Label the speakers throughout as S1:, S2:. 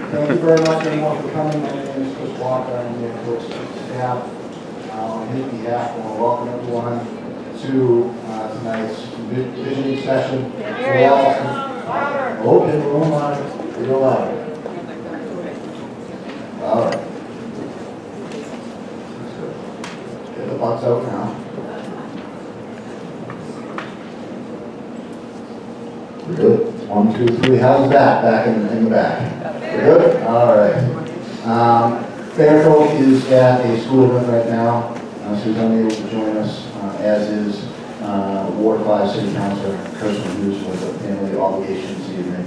S1: Thank you very much, everyone, for coming. My name is Chris Walker. I'm the coach staff. On his behalf, I want to welcome everyone to tonight's visioning session. Okay, we're on line. You're live. All right. Get the box out now. We're good. 1, 2, 3. How's that? Back in the back. We're good? All right. Fairfield is at a school event right now, so he's unable to join us, as is Ward 5 City Councilor Kirsten Hughes with a family obligation this evening.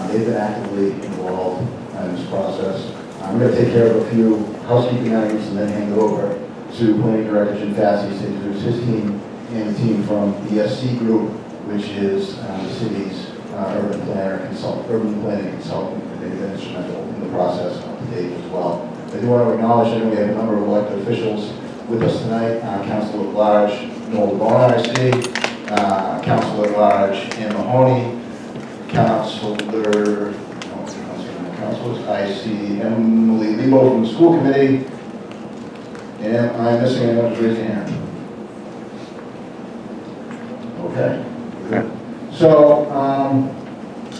S1: They've been actively involved in this process. I'm going to take care of a few housekeeping items and then hand it over to Planning Director Jim Fassi to introduce his team and the team from the SC Group, which is the city's urban planning consultant. They've been instrumental in the process up to date as well. I do want to acknowledge that we have a number of elected officials with us tonight. Councilor at Large Noel Bonner, I see. Councilor at Large Ann Mahoney. Councilors, I see Emily Lebo from the school committee. And I'm missing anyone to raise your hand. Okay. Good. So,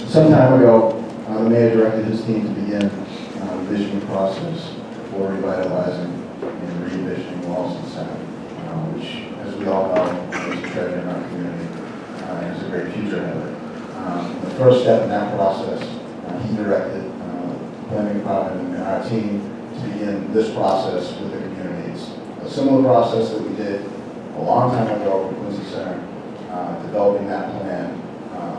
S1: some time ago, the mayor directed his team to begin the visioning process for revitalizing and re-envisioning Wollaston Center, which, as we all know, is a treasure in our community and has a great future ahead of it. The first step in that process, he directed the planning department and our team to begin this process with the community. It's a similar process that we did a long time ago with Quincy Center, developing that plan.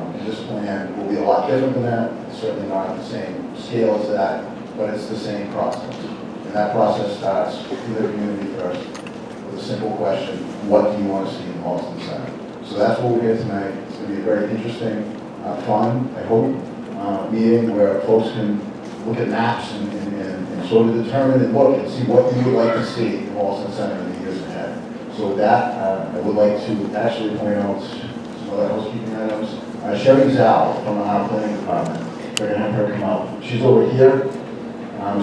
S1: And this plan will be a lot different than that. It's certainly not the same scale as that, but it's the same process. And that process starts with the community first with a simple question: what do you want to see in Wollaston Center? So that's what we're here tonight. It's going to be a very interesting, fun, I hope, meeting where folks can look at maps and sort of determine and look and see what you would like to see in Wollaston Center in the years ahead. So with that, I would like to actually point out some other housekeeping items. Sherry Zal from our planning department, we're going to have her come out. She's over here.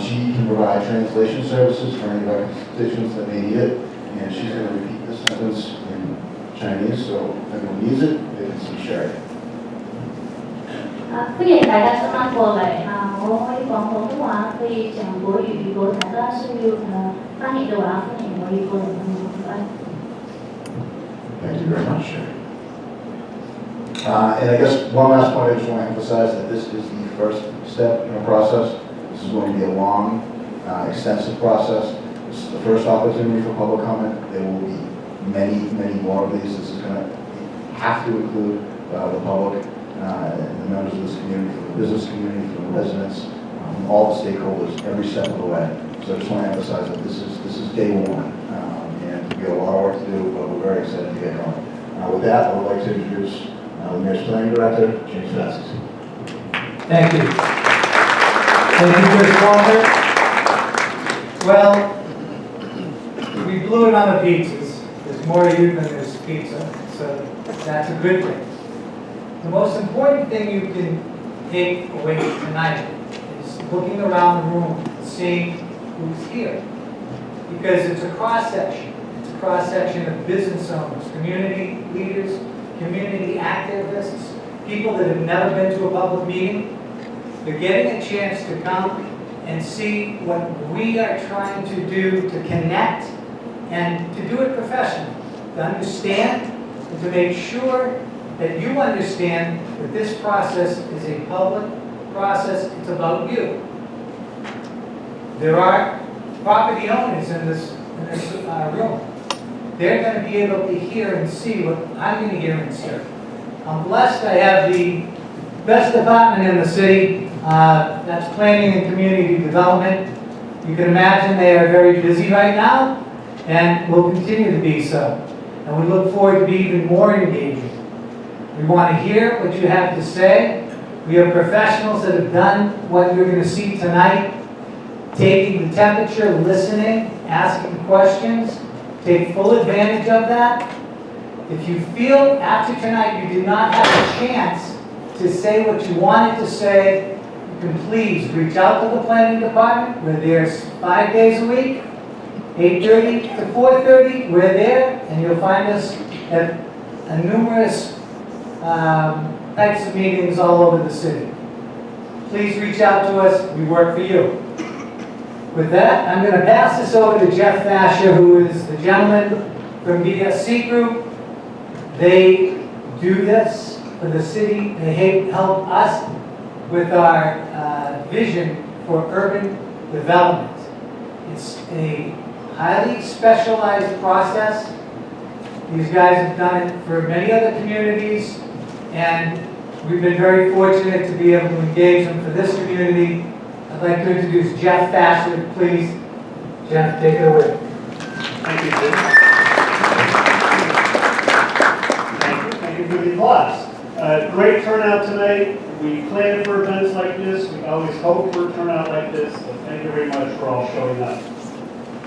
S1: She can provide translation services for any of our constituents that may need it, and she's going to repeat this sentence in Chinese, so if anyone needs it, they can see Sherry.
S2: 歡迎大家今晚過嚟我可以講普通話，可以講國語，如果大家需要翻譯嘅話，歡迎可以過嚟
S1: Thank you very much, Sherry. And I guess one last point I just want to emphasize that this is the first step in the process. This is going to be a long, extensive process. This is the first opportunity for public comment. There will be many, many more of these. This is going to have to include the public, the members of this community, from the business community, from the residents, from all the stakeholders, every step of the way. So I just want to emphasize that this is day one, and we have a lot of work to do, but we're very excited to get going. With that, I would like to introduce the Mayor's Planning Director, James Fassi.
S3: Thank you. Thank you, Chris Walker. Well, we blew it on the pizzas. There's more to you than there's pizza, so that's a good thing. The most important thing you can take away tonight is looking around the room, seeing who's here. Because it's a cross-section. It's a cross-section of business owners, community leaders, community activists, people that have never been to a public meeting. They're getting a chance to come and see what we are trying to do to connect and to do it professionally, to understand and to make sure that you understand that this process is a public process. It's about you. There are property owners in this room. They're going to be able to hear and see what I'm going to hear and see. I'm blessed I have the best department in the city. That's planning and community development. You can imagine they are very busy right now and will continue to be so. And we look forward to be even more engaging. We want to hear what you have to say. We have professionals that have done what you're going to see tonight, taking the temperature, listening, asking questions. Take full advantage of that. If you feel after tonight you did not have a chance to say what you wanted to say, can please reach out to the planning department. We're there 5 days a week, 8:30 to 4:30. We're there, and you'll find us at numerous types of meetings all over the city. Please reach out to us. We work for you. With that, I'm going to pass this over to Jeff Thacher, who is the gentleman from BSC Group. They do this for the city. They help us with our vision for urban development. It's a highly specialized process. These guys have done it for many other communities, and we've been very fortunate to be able to engage them for this community. I'd like to introduce Jeff Thacher, please. Jeff, take it away.
S4: Thank you, Jim. Thank you for the applause. Great turnout tonight. We plan for events like this. We always hope for a turnout like this. So thank you very much for all showing up.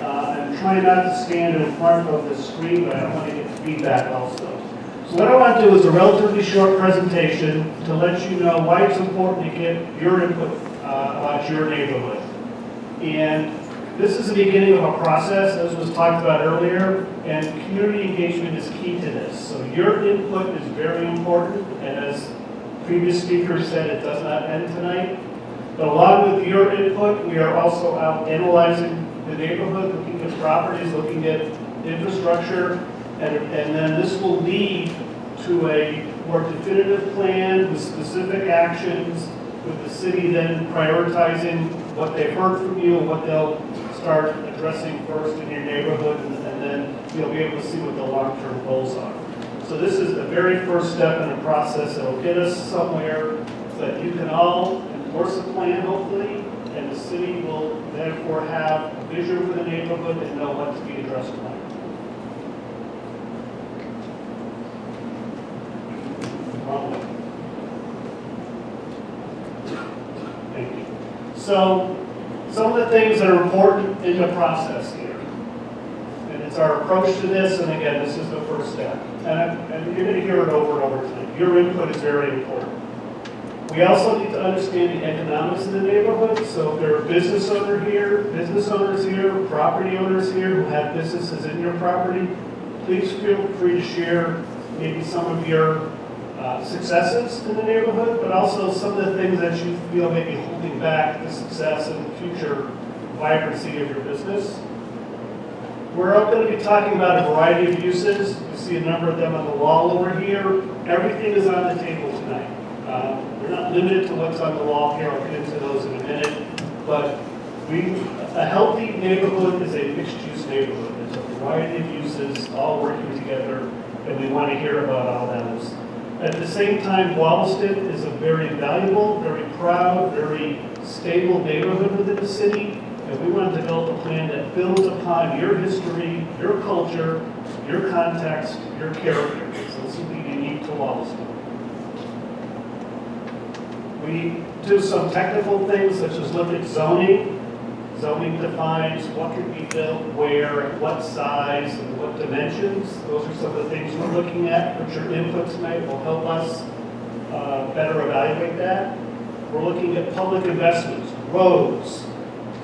S4: I'm trying not to stand in front of the screen, but I don't want to get feedback also. So what I want to do is a relatively short presentation to let you know why it's important to get your input about your neighborhood. And this is the beginning of a process, as was talked about earlier, and community engagement is key to this. So your input is very important, and as previous speakers said, it does not end tonight. But along with your input, we are also out analyzing the neighborhood, looking at properties, looking at infrastructure, and then this will lead to a more definitive plan with specific actions, with the city then prioritizing what they've heard from you and what they'll start addressing first in your neighborhood, and then you'll be able to see what the long-term goals are. So this is the very first step in a process that will get us somewhere so that you can all endorse a plan, hopefully, and the city will therefore have a vision for the neighborhood and know what to be addressed by. Thank you. So, some of the things that are important in the process here, and it's our approach to this, and again, this is the first step, and you're going to hear it over and over tonight. Your input is very important. We also need to understand the economics of the neighborhood, so if there are business owners here, property owners here who have businesses in your property, please feel free to share maybe some of your successes in the neighborhood, but also some of the things that you feel may be holding back the success and the future vibrancy of your business. We're going to be talking about a variety of uses. You see a number of them on the wall over here. Everything is on the table tonight. We're not limited to what's on the wall here. I'll get into those in a minute. But a healthy neighborhood is a mixed-use neighborhood. It's a variety of uses all working together, and we want to hear about all those. At the same time, Wollaston is a very valuable, very proud, very stable neighborhood within the city, and we want to develop a plan that builds upon your history, your culture, your context, your character. So this will be unique to Wollaston. We do some technical things such as look at zoning. Zoning defines what can be built where, at what size, and what dimensions. Those are some of the things we're looking at, which your input tonight will help us better evaluate that. We're looking at public investments, roads,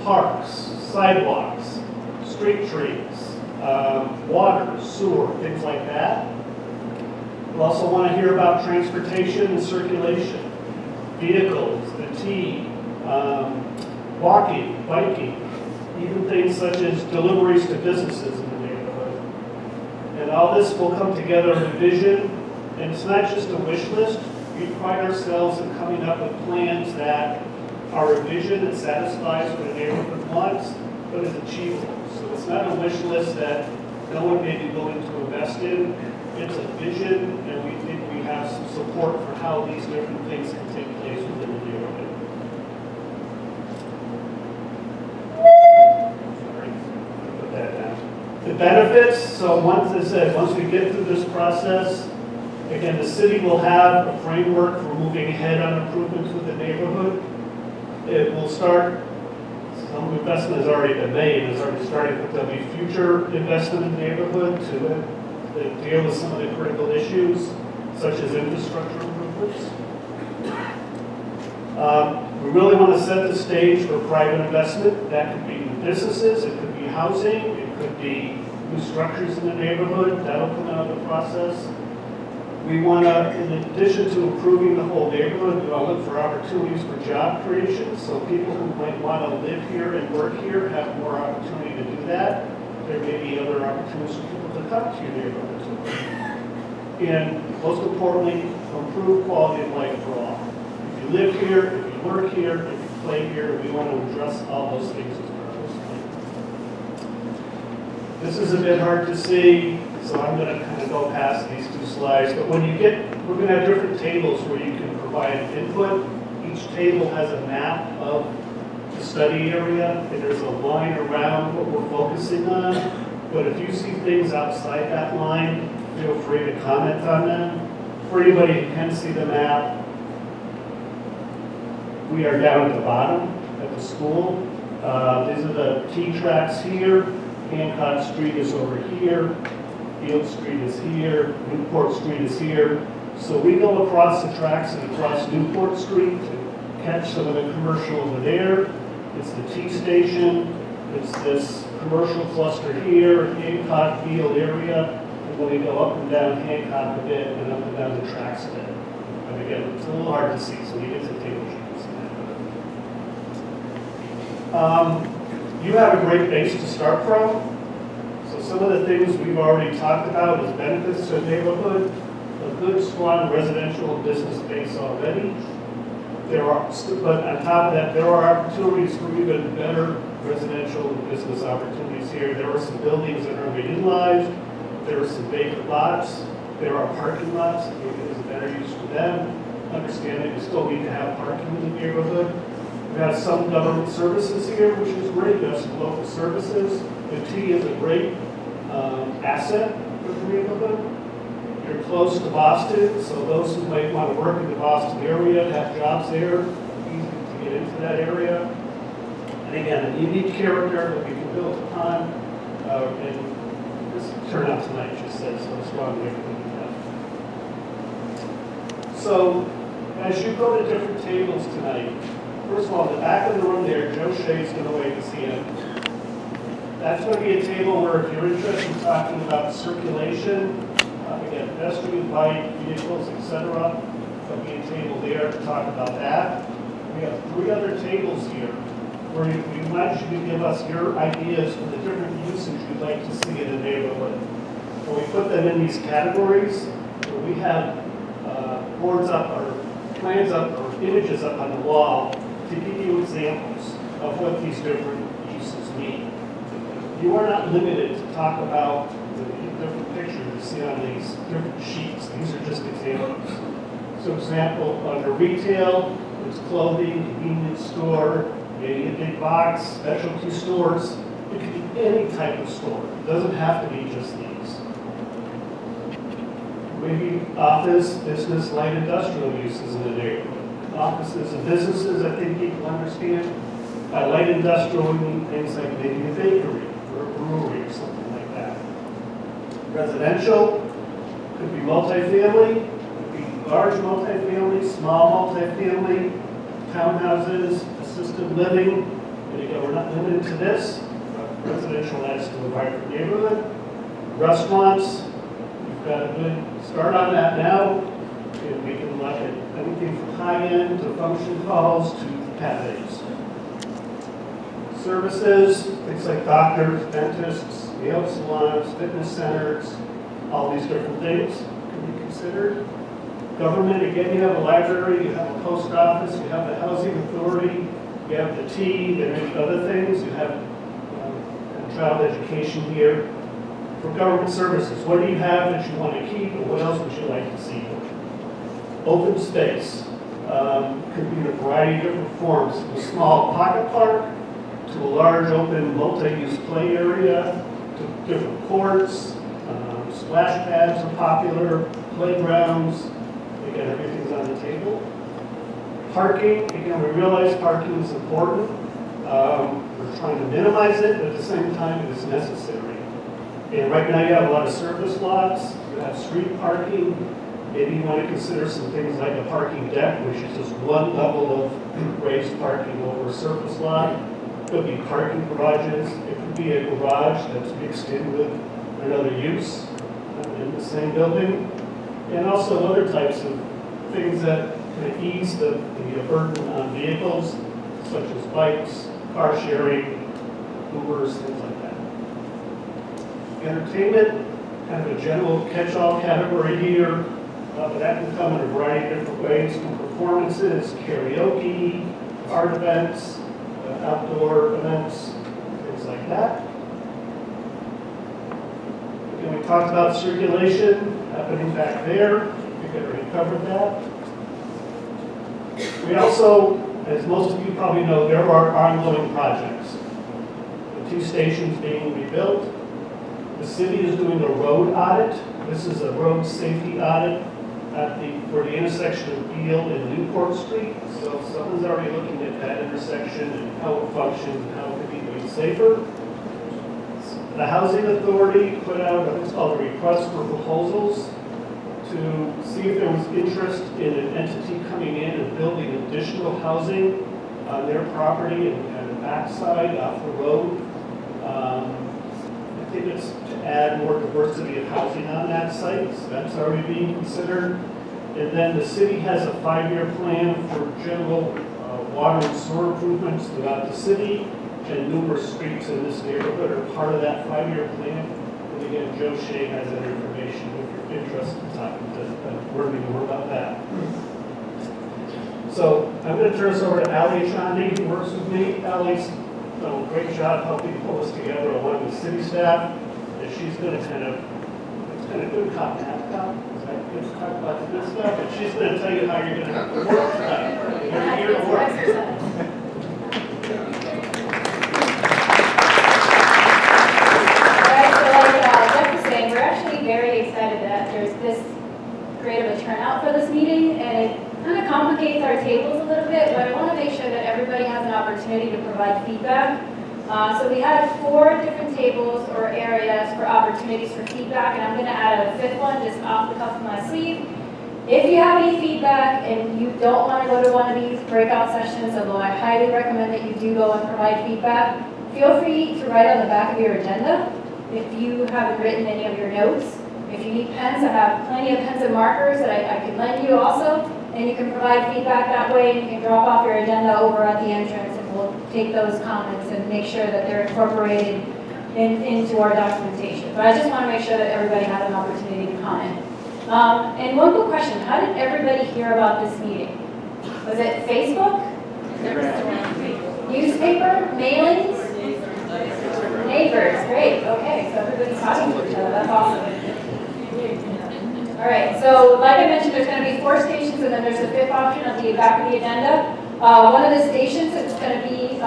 S4: parks, sidewalks, street trees, water, sewer, things like that. We'll also want to hear about transportation and circulation, vehicles, the T, walking, biking, even things such as deliveries to businesses in the neighborhood. And all this will come together in a vision, and it's not just a wish list. We pride ourselves in coming up with plans that are a vision that satisfies what a neighborhood wants, but is achievable. So it's not a wish list that no one may be willing to invest in. It's a vision, and we think we have some support for how these different things can take place within the neighborhood. Put that down. The benefits, so once we get through this process, again, the city will have a framework for moving ahead on improvements with the neighborhood. It will start, some investment has already been made, it's already starting, but there'll be future investment in the neighborhood to deal with some of the critical issues, such as infrastructure improvements. We really want to set the stage for private investment. That could be new businesses, it could be housing, it could be new structures in the neighborhood. That'll come out of the process. We want to, in addition to improving the whole neighborhood, we want to look for opportunities for job creation. So people who might want to live here and work here have more opportunity to do that. There may be other opportunities for people to come to your neighborhood to work. And most importantly, improve quality of life for all. If you live here, if you work here, if you play here, we want to address all those things as part of this plan. This is a bit hard to see, so I'm going to kind of go past these two slides. But when you get, we're going to have different tables where you can provide input. Each table has a map of the study area, and there's a line around what we're focusing on. But if you see things outside that line, feel free to comment on them. For anybody who can see the map, we are down at the bottom at the school. These are the T tracks here. Hancock Street is over here. Field Street is here. Newport Street is here. So we go across the tracks and across Newport Street to catch some of the commercial over there. It's the T station. It's this commercial cluster here, Hancock Field area. And then we go up and down Hancock a bit and up and down the tracks a bit. But again, it's a little hard to see, so we get to the table. You have a great base to start from. So some of the things we've already talked about is benefits to the neighborhood, a good, strong residential business base already. But on top of that, there are opportunities for even better residential and business opportunities here. There are some buildings that are underutilized. There are some vacant lots. There are parking lots. Maybe there's a better use for them. Understanding we still need to have parking in the neighborhood. We have some government services here, which is great. We have some local services. The T is a great asset for the neighborhood. You're close to Boston, so those who might want to work in the Boston area, have jobs there, easy to get into that area. And again, a unique character that we can build upon. And this turnout tonight just says how strong we have. So as you go to different tables tonight, first of all, in the back of the room there, Joe Shea's going to wave his hand. That's going to be a table where if you're interested in talking about circulation, again, pedestrian, bike, vehicles, etc., there'll be a table there to talk about that. We have 3 other tables here where we want you to give us your ideas for the different uses you'd like to see in the neighborhood. When we put them in these categories, we have boards up or plans up or images up on the wall to give you examples of what these different uses mean. You are not limited to talk about the different pictures you see on these different sheets. These are just examples. So example, under retail, it's clothing, convenience store, maybe a big box, specialty stores. It could be any type of store. It doesn't have to be just these. Maybe office, business, light industrial uses in the neighborhood. Offices and businesses, I think people understand. By light industrial, we mean things like maybe a bakery or a brewery or something like that. Residential could be multifamily, could be large multifamily, small multifamily, townhouses, assisted living. And again, we're not limited to this. Residential adds to a vibrant neighborhood. Restaurants, we've got a good start on that now. And we can look at anything from high-end to function halls to cafes. Services, things like doctors, dentists, nail salons, fitness centers, all these different things can be considered. Government, again, you have a library, you have a post office, you have the housing authority, you have the T, there are other things, you have child education here. For government services, what do you have that you want to keep, or what else would you like to see? Open space could be in a variety of different forms, from a small pocket park to a large open multi-use play area to different courts, splash pads are popular, playgrounds. Again, everything's on the table. Parking, again, we realize parking is important. We're trying to minimize it, but at the same time, it is necessary. And right now, you have a lot of surface lots. You have street parking. Maybe you want to consider some things like a parking deck, which is just one level of raised parking over a surface lot. Could be parking garages. It could be a garage that's mixed in with another use in the same building. And also other types of things that can ease the burden on vehicles, such as bikes, car sharing, Ubers, things like that. Entertainment, kind of a general catch-all category here, but that can come in a variety of different ways, from performances, karaoke, art events, outdoor events, things like that. Again, we talked about circulation happening back there. We already covered that. We also, as most of you probably know, there are ongoing projects. The 2 stations being rebuilt. The city is doing a road audit. This is a road safety audit for the intersection of Beale and Newport Street. So someone's already looking at that intersection and how it functions and how it can be made safer. The Housing Authority put out what's called a request for proposals to see if there was interest in an entity coming in and building additional housing on their property and the backside off the road. I think it's to add more diversity of housing on that site, so that's already being considered. And then the city has a 5-year plan for general water and sewer improvements throughout the city, and numerous streets in this neighborhood are part of that 5-year plan. And again, Joe Shea has that information if you're interested in talking to learning more about that. So I'm going to turn this over to Ali Chandi, who works with me. Ali's done a great job helping pull this together along with city staff. And she's going to it's kind of good cop and half cop. Good to talk about the good stuff, and she's going to tell you how you're going to have to work tonight. You're here to work.
S5: We're actually very excited that there's this great of a turnout for this meeting, and it kind of complicates our tables a little bit, but I want to make sure that everybody has an opportunity to provide feedback. So we had 4 different tables or areas for opportunities for feedback, and I'm going to add a 5th one just off the cuff of my sleeve. If you have any feedback and you don't want to go to one of these breakout sessions, although I highly recommend that you do go and provide feedback, feel free to write on the back of your agenda. If you haven't written any of your notes, if you need pens, I have plenty of pens and markers that I can lend you also, and you can provide feedback that way, and you can drop off your agenda over at the entrance, and we'll take those comments and make sure that they're incorporated into our documentation. But I just want to make sure that everybody has an opportunity to comment. And one quick question, how did everybody hear about this meeting? Was it Facebook? Newspaper? Mailings? Neighbors, great, okay, so everybody's talking to each other, that's awesome. All right, so like I mentioned, there's going to be 4 stations, and then there's a 5th option at the back of the agenda. One of the stations is going to be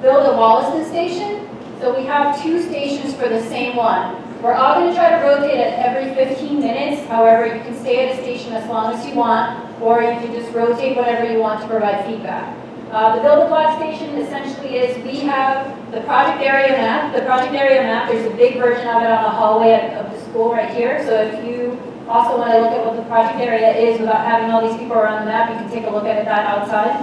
S5: the Wollaston station. So we have 2 stations for the same one. We're all going to try to rotate it every 15 minutes. However, you can stay at a station as long as you want, or you can just rotate whatever you want to provide feedback. The build-a-block station essentially is, we have the project area map. The project area map, there's a big version of it on the hallway of the school right here. So if you also want to look at what the project area is without having all these people around the map, you can take a look at that outside.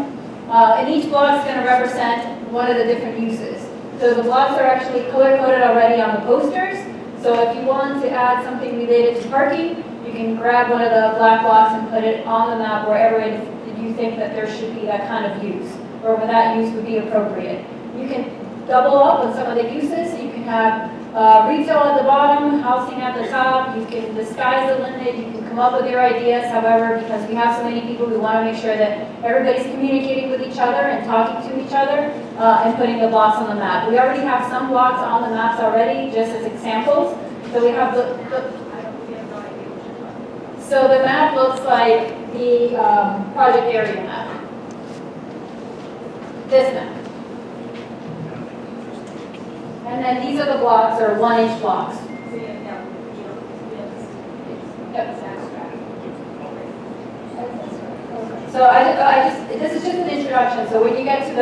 S5: And each block is going to represent one of the different uses. So the blocks are actually color-coded already on the posters. So if you want to add something related to parking, you can grab one of the black blocks and put it on the map wherever you think that there should be that kind of use, or where that use would be appropriate. You can double up on some of the uses. You can have retail at the bottom, housing at the top. You can disguise the limit. You can come up with your ideas. However, because we have so many people, we want to make sure that everybody's communicating with each other and talking to each other and putting the blocks on the map. We already have some blocks on the maps already, just as examples. So we have so the map looks like the project area map. This map. And then these are the blocks, or 1-inch blocks. Yep. So this is just an introduction. So when you get to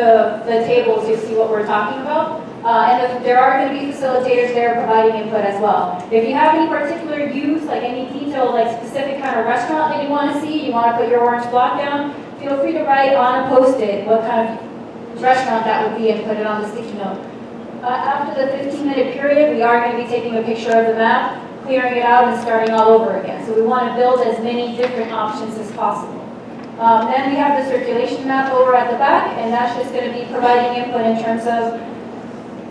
S5: the tables, you'll see what we're talking about. And there are going to be facilitators there providing input as well. If you have any particular use, like any detail, like specific kind of restaurant that you want to see, you want to put your orange block down, feel free to write on a post-it what kind of restaurant that would be and put it on the sticky note. After the 15-minute period, we are going to be taking a picture of the map, clearing it out, and starting all over again. So we want to build as many different options as possible. Then we have the circulation map over at the back, and that's just going to be providing input in terms of,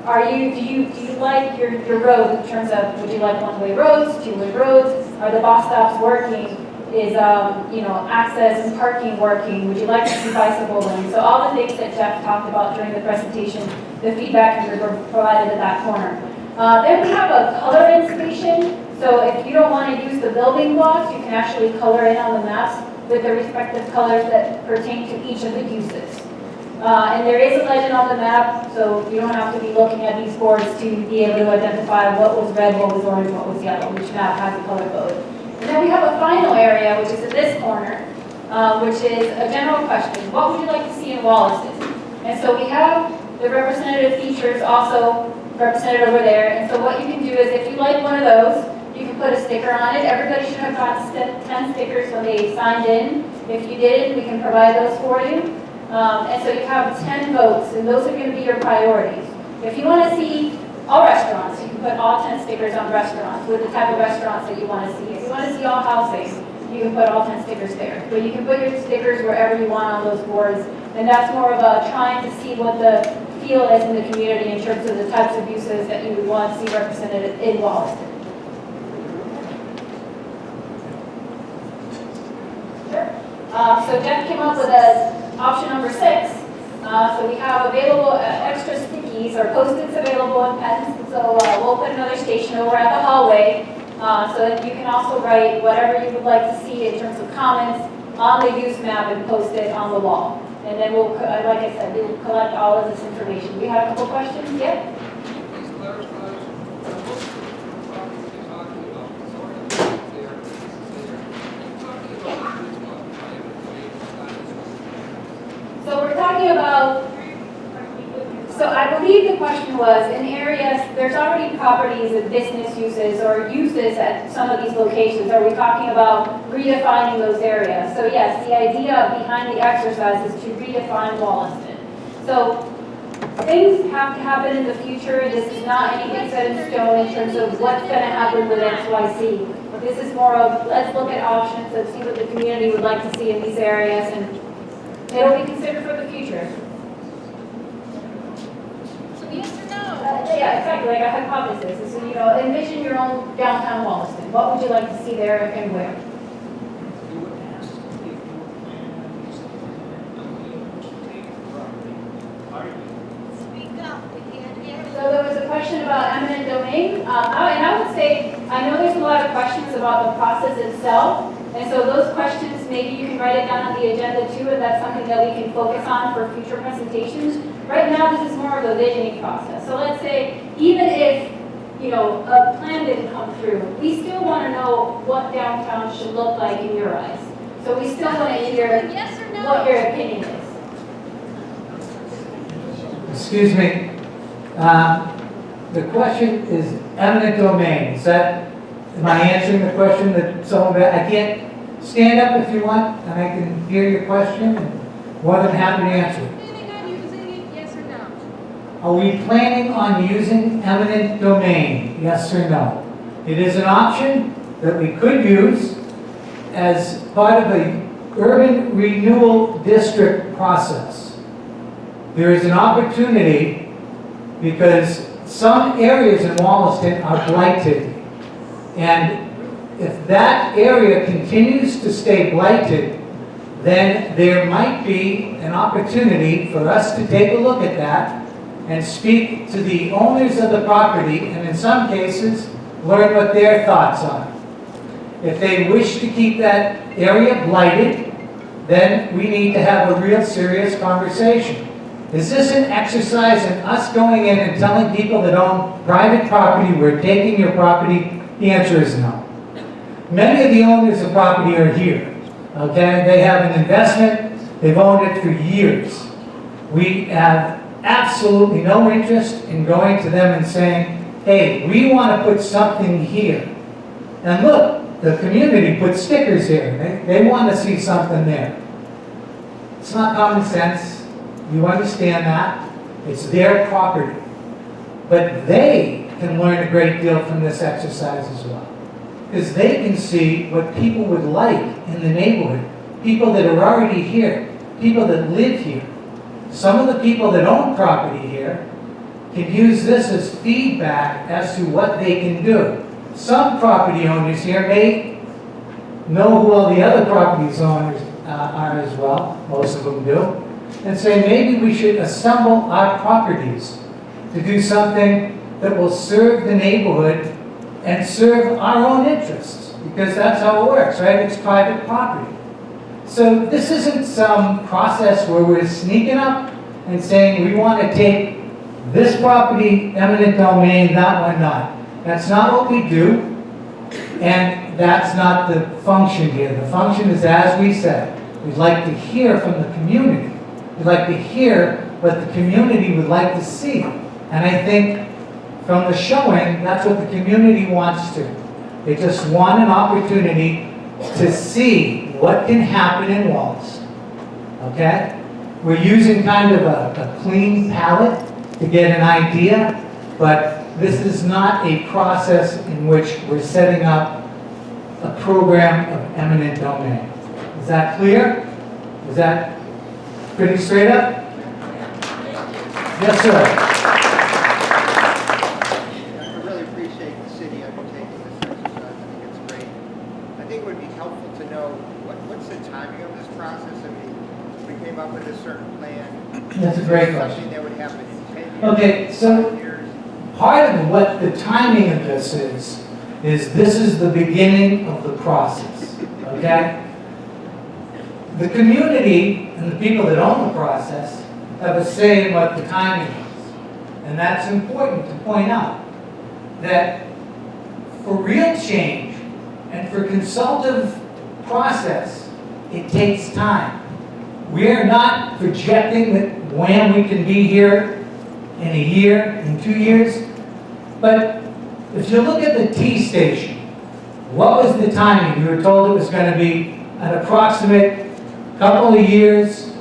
S5: do you like your road in terms of, would you like one-way roads, two-way roads? Are the bus stops working? Is access and parking working? Would you like to see bicycle lanes? So all the things that Jeff talked about during the presentation, the feedback can be provided at that corner. Then we have a color-in station. So if you don't want to use the building blocks, you can actually color in on the maps with the respective colors that pertain to each of the uses. And there is a legend on the map, so you don't have to be looking at these boards to be able to identify what was red, what was orange, what was yellow, which map has a color code. And then we have a final area, which is in this corner, which is a general question. What would you like to see in Wollaston? And so we have the representative features also represented over there. And so what you can do is, if you like one of those, you can put a sticker on it. Everybody should have got 10 stickers when they signed in. If you didn't, we can provide those for you. And so you have 10 votes, and those are going to be your priorities. If you want to see all restaurants, you can put all 10 stickers on restaurants with the type of restaurants that you want to see. If you want to see all housing, you can put all 10 stickers there. But you can put your stickers wherever you want on those boards, and that's more of a trying to see what the feel is in the community in terms of the types of uses that you would want to see represented in Wollaston. So Jeff came up with option number 6. So we have available extra stickies or post-its available in pens. So we'll put another station over at the hallway so that you can also write whatever you would like to see in terms of comments on the use map and post it on the wall. And then we'll, like I said, we'll collect all of this information. We have a couple questions, yeah?
S6: Please clarify, what properties are you talking about? Sorry, there, you're talking about which one?
S5: So we're talking about, so I believe the question was, in areas, there's already properties and business uses or uses at some of these locations. Are we talking about redefining those areas? So yes, the idea behind the exercise is to redefine Wollaston. So things have to happen in the future. This is not anything set in stone in terms of what's going to happen with XYZ. This is more of, let's look at options and see what the community would like to see in these areas, and it'll be considered for the future.
S7: So yes or no?
S5: Yeah, exactly, like a hypothesis. So, envision your own downtown Wollaston. What would you like to see there and where?
S6: You would ask if you were planning on using it, take the property, are you?
S7: Speak up, we can't hear you.
S5: So there was a question about eminent domain. And I would say, I know there's a lot of questions about the process itself. And so those questions, maybe you can write it down on the agenda too, and that's something that we can focus on for future presentations. Right now, this is more of a visioning process. So let's say, even if, a plan didn't come through, we still want to know what downtown should look like in your eyes. So we still want to hear
S7: Yes or no?
S5: what your opinion is.
S3: Excuse me. The question is eminent domain. Is that, am I answering the question that someone, I can't stand up if you want, and I can hear your question, and more than happy to answer it.
S7: Planning on using it, yes or no?
S3: Are we planning on using eminent domain? Yes or no? It is an option that we could use as part of the urban renewal district process. There is an opportunity because some areas in Wollaston are blighted. And if that area continues to stay blighted, then there might be an opportunity for us to take a look at that and speak to the owners of the property, and in some cases, learn what their thoughts are. If they wish to keep that area blighted, then we need to have a real serious conversation. Is this an exercise in us going in and telling people that own private property, we're taking your property? The answer is no. Many of the owners of property are here, okay? They have an investment, they've owned it for years. We have absolutely no interest in going to them and saying, hey, we want to put something here. And look, the community put stickers here. They want to see something there. It's not common sense. You understand that. It's their property. But they can learn a great deal from this exercise as well. Because they can see what people would like in the neighborhood. People that are already here. People that live here. Some of the people that own property here can use this as feedback as to what they can do. Some property owners here may know who all the other property owners are as well, most of them do, and say maybe we should assemble our properties to do something that will serve the neighborhood and serve our own interests, because that's how it works, right? It's private property. So this isn't some process where we're sneaking up and saying we want to take this property eminent domain, that one not. That's not what we do, and that's not the function here. The function is, as we said, we'd like to hear from the community. We'd like to hear what the community would like to see. And I think from the showing, that's what the community wants to. They just want an opportunity to see what can happen in Wollaston. Okay? We're using kind of a clean palette to get an idea, but this is not a process in which we're setting up a program of eminent domain. Is that clear? Is that pretty straight up? Yes, sir.
S8: I really appreciate the city undertaking this exercise. I think it's great. I think it would be helpful to know what's the timing of this process. I mean, we came up with a certain plan.
S3: That's a great
S8: Is this
S3: question.
S8: something that would happen in 10 years?
S3: Okay, so
S8: 5 years?
S3: part of what the timing of this is this is the beginning of the process, okay? The community and the people that own the process have a say in what the timing is. And that's important to point out, that for real change and for consultative process, it takes time. We're not projecting that when we can be here in a year, in 2 years, but if you look at the T station, what was the timing? We were told it was going to be an approximate couple of years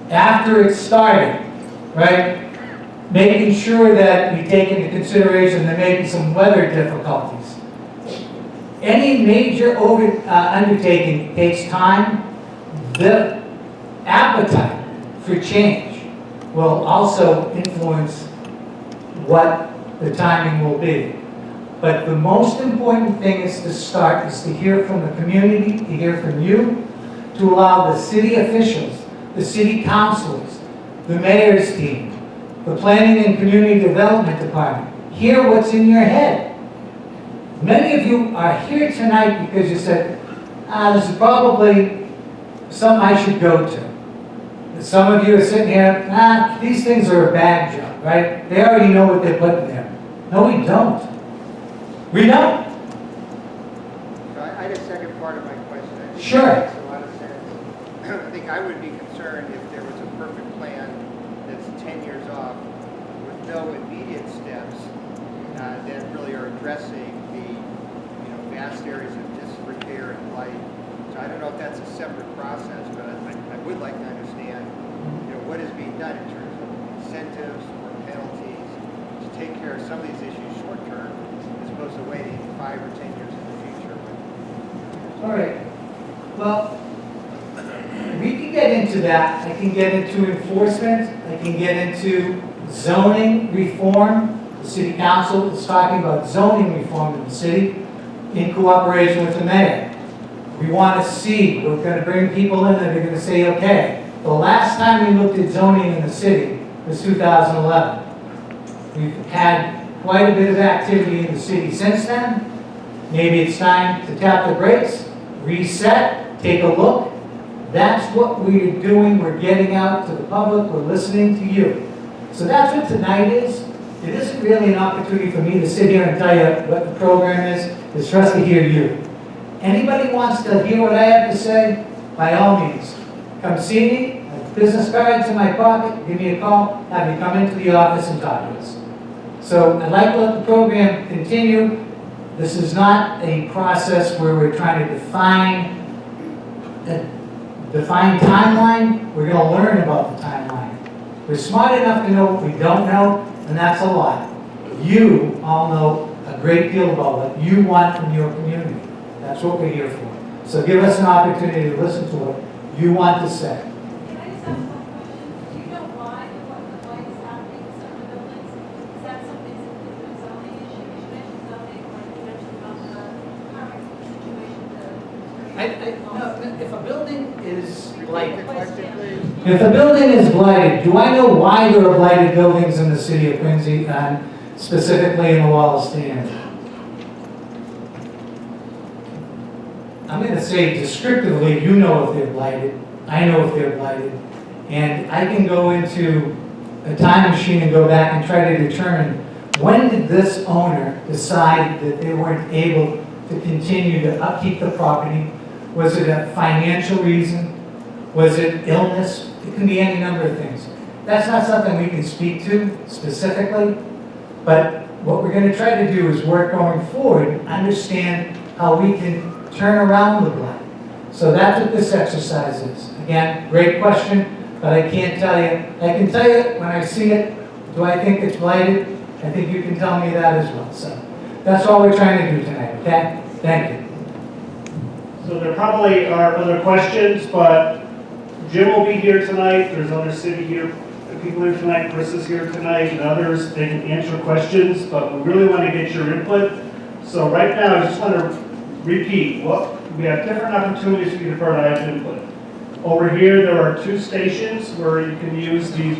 S3: after it started, right? Making sure that we take into consideration there may be some weather difficulties. Any major undertaking takes time. The appetite for change will also influence what the timing will be. But the most important thing is to start, is to hear from the community, to hear from you, to allow the city officials, the city councilors, the mayor's team, the planning and community development department, hear what's in your head. Many of you are here tonight because you said, this is probably something I should go to. And some of you are sitting here, these things are a bag job, right? They already know what they're putting there. No, we don't. We don't.
S8: So I had a second part of my question. I think
S3: Sure.
S8: That makes a lot of sense. I think I would be concerned if there was a perfect plan that's 10 years off with no immediate steps that really are addressing the vast areas of disrepair and blight. So I don't know if that's a separate process, but I would like to understand what is being done in terms of incentives or penalties to take care of some of these issues short term, as opposed to waiting 5 or 10 years in the future.
S3: All right. Well, we can get into that. I can get into enforcement. I can get into zoning reform. The city council is talking about zoning reform in the city in cooperation with the mayor. We want to see, we're going to bring people in that are going to say, okay, the last time we looked at zoning in the city was 2011. We've had quite a bit of activity in the city since then. Maybe it's time to tap the brakes, reset, take a look. That's what we're doing. We're getting out to the public. We're listening to you. So that's what tonight is. It isn't really an opportunity for me to sit here and tell you what the program is. It's for us to hear you. Anybody wants to hear what I have to say, by all means, come see me. business cards in my pocket, give me a call, have you come into the office and talk to us. So I'd like to let the program continue. This is not a process where we're trying to define a defined timeline. We're going to learn about the timeline. We're smart enough to know what we don't know, and that's a lot. You all know a great deal about what you want from your community. That's what we're here for. So give us an opportunity to listen to what you want to say.
S9: Can I just ask one question? Do you know why is happening in some of the buildings? Is that something that's a zoning issue? You mentioned zoning, or you mentioned about the current situation,
S3: No, if a building is blighted,
S8: Collectively,
S3: if a building is blighted, do I know why there are blighted buildings in the city of Quincy, and specifically in the Wollaston? I'm going to say descriptively, you know if they're blighted, I know if they're blighted, and I can go into a time machine and go back and try to determine when did this owner decide that they weren't able to continue to upkeep the property. Was it a financial reason? Was it illness? It can be any number of things. That's not something we can speak to specifically, but what we're going to try to do is work going forward, understand how we can turn around the blight. So that's what this exercise is. Again, great question, but I can't tell you. I can tell you when I see it, do I think it's blighted? I think you can tell me that as well. So that's all we're trying to do tonight, okay? Thank you.
S4: So there probably are other questions, but Jim will be here tonight. There's other city here, people here tonight. Chris is here tonight, and others. They can answer questions, but we really want to get your input. So right now, I just want to repeat. We have different opportunities for you to provide input. Over here, there are 2 stations where you can use these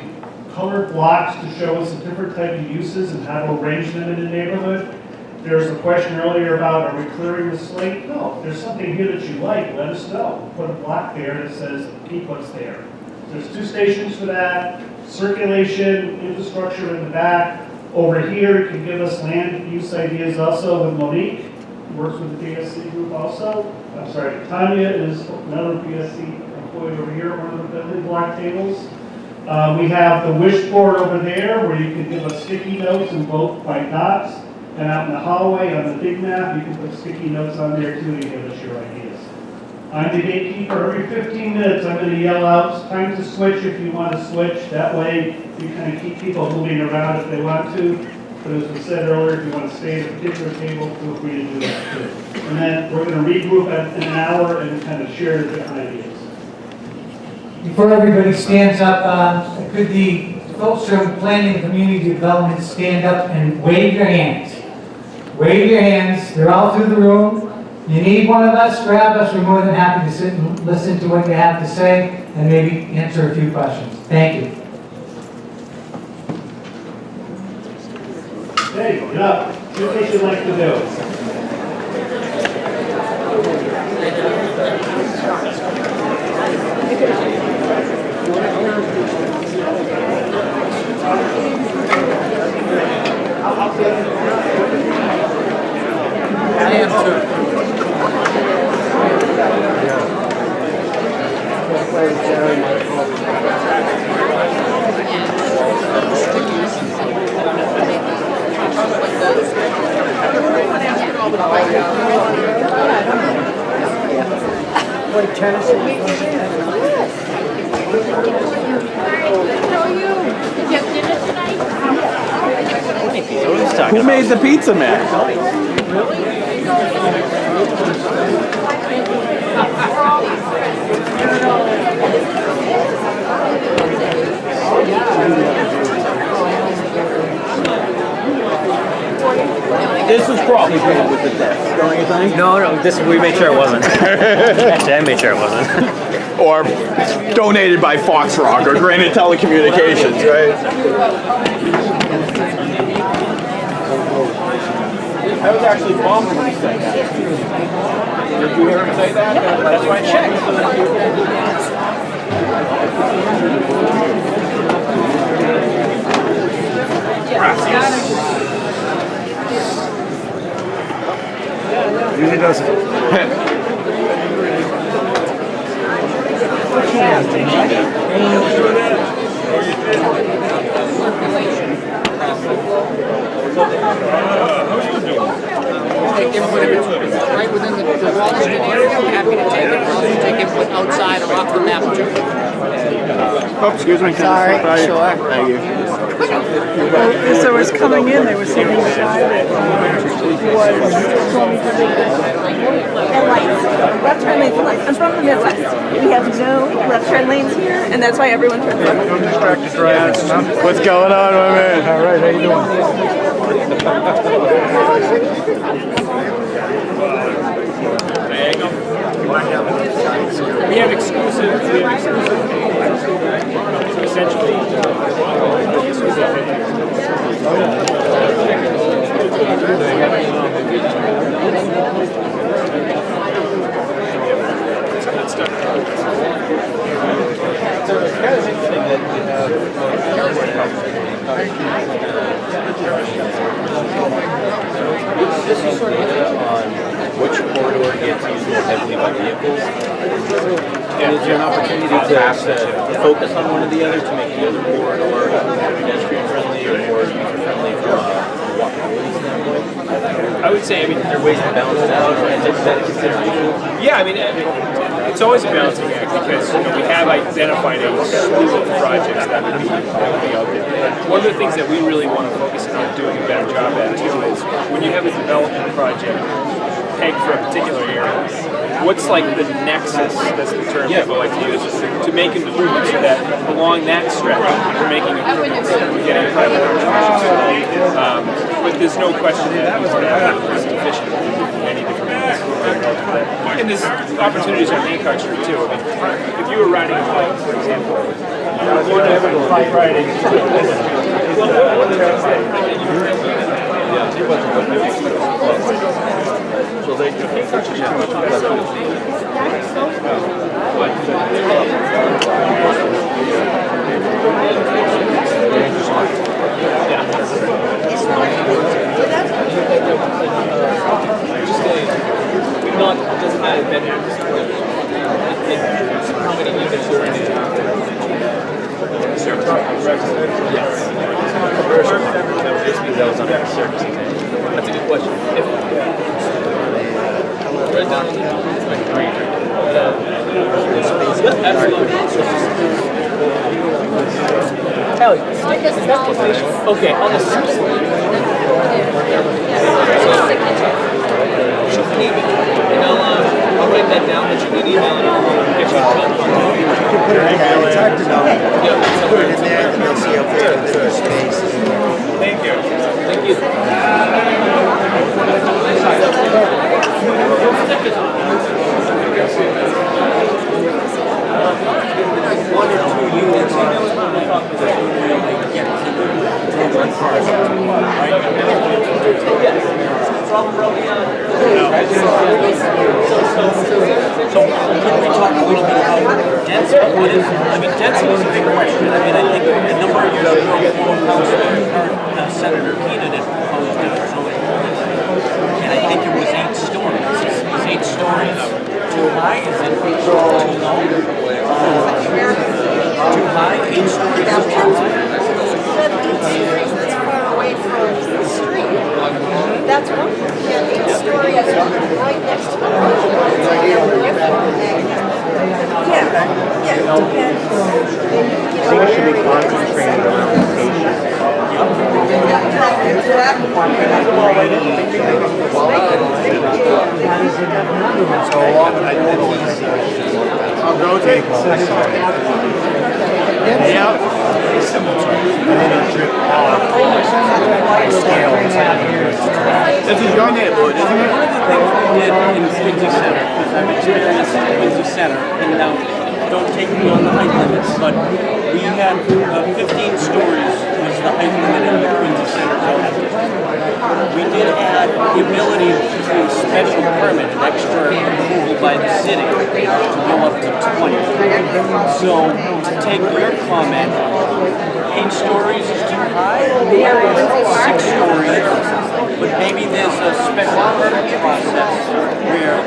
S4: colored blocks to show us the different type of uses and how to arrange them in the neighborhood. There was a question earlier about, are we clearing the slate? No, if there's something here that you like, let us know. Put a block there that says, keep what's there. There's 2 stations for that. Circulation, infrastructure in the back. Over here, you can give us land use ideas also with Monique, who works with the BSC group also. I'm sorry, Tanya is another BSC employee over here, one of the building block tables. We have the wish board over there where you can give us sticky notes and vote by dots. And out in the hallway on the big map, you can put sticky notes on there too to give us your ideas. I'm the gatekeeper. Every 15 minutes, I'm going to yell out, it's time to switch if you want to switch. That way, you kind of keep people moving around if they want to. But as we said earlier, if you want to stay at a particular table, feel free to do that too. And then we're going to regroup in an hour and kind of share the different ideas.
S3: Before everybody stands up, could the folks from Planning and Community Development stand up and wave your hands? Wave your hands. They're all through the room. You need one of us, grab us. We're more than happy to sit and listen to what you have to say and maybe answer a few questions. Thank you.
S4: Hey, get up. Do what you like to do.
S10: Who made the pizza, man? This was probably paid with the death, don't you think?
S11: No, we made sure it wasn't. Actually, I made sure it wasn't.
S10: Or donated by Fox Rock or Granite Telecommunications, right? I was actually bummed when he said that. Did you hear him say that? That's why I checked.
S11: Usually doesn't.
S12: Take input if it's right within the Wollaston area. I'm happy to take it. I'll take input outside or off the map too.
S10: Oh, excuse me.
S12: Sorry, sure.
S10: Thank you.
S13: As I was coming in, they were saying inside that was told me to do and lights. Left turn lanes. I'm from the Midwest. We have no left turn lanes here, and that's why everyone turns left.
S10: What's going on, my man? All right, how you doing?
S11: We have exclusive. So essentially,
S10: So it's kind of interesting that we have this is sort of on which corridor gets used more heavily by vehicles. And is there an opportunity to focus on one or the other to make the other corridor pedestrian friendly or more user friendly from a walkability standpoint?
S11: I would say,
S10: There are ways to balance it out, or is that a consideration?
S11: yeah, it's always a balancing act because we have identified a slew of projects that would be out there. One of the things that we really want to focus on doing a better job at too is when you have a development project pegged for a particular area, what's like the nexus, that's the term people like to use, to make improvements so that along that stretch we're making improvements and we're getting private contributions. But there's no question that it's deficient in many different ways. And there's opportunities on Hancock Street too. If you were riding a bike, for example, one of the bike riding.
S10: So they
S11: We've not just had venues how many units are in it. Yes. That was under service. That's a good question. Right down on the Ellie, okay, on the shoot me an email, and I'll write that down, but you can email and I'll get you a telephone.
S8: It's hard to know.
S11: Yeah, so
S8: Put it in there and you'll see okay within the space.
S11: thank you. Thank you.
S12: One or two units get to one parcel,
S11: From
S12: So could we talk a little bit about density? Density is a big question. I think a number of years ago, Senator Keenan had proposed zoning. And I think it was 8 stories. Is 8 stories too high? Is it too low? Too high? 8 stories is too high?
S9: That's far away from the street. That's one thing. Yeah, 8 stories right next to the road. Yeah, it depends.
S10: I think it should be concentrated around location.
S8: I'll go take yeah. And then it'll drip off by scale.
S10: This is your neighborhood, isn't it?
S12: One of the things we did in Quincy Center, because I've experienced Quincy Center, and now don't take me on the height limits, but we had 15 stories was the height limit in the Quincy Center. We did add the ability through special permit, an extra approval by the city to go up to 20. So to take your comment, 8 stories is too high, 6 stories, but maybe there's a special permit process where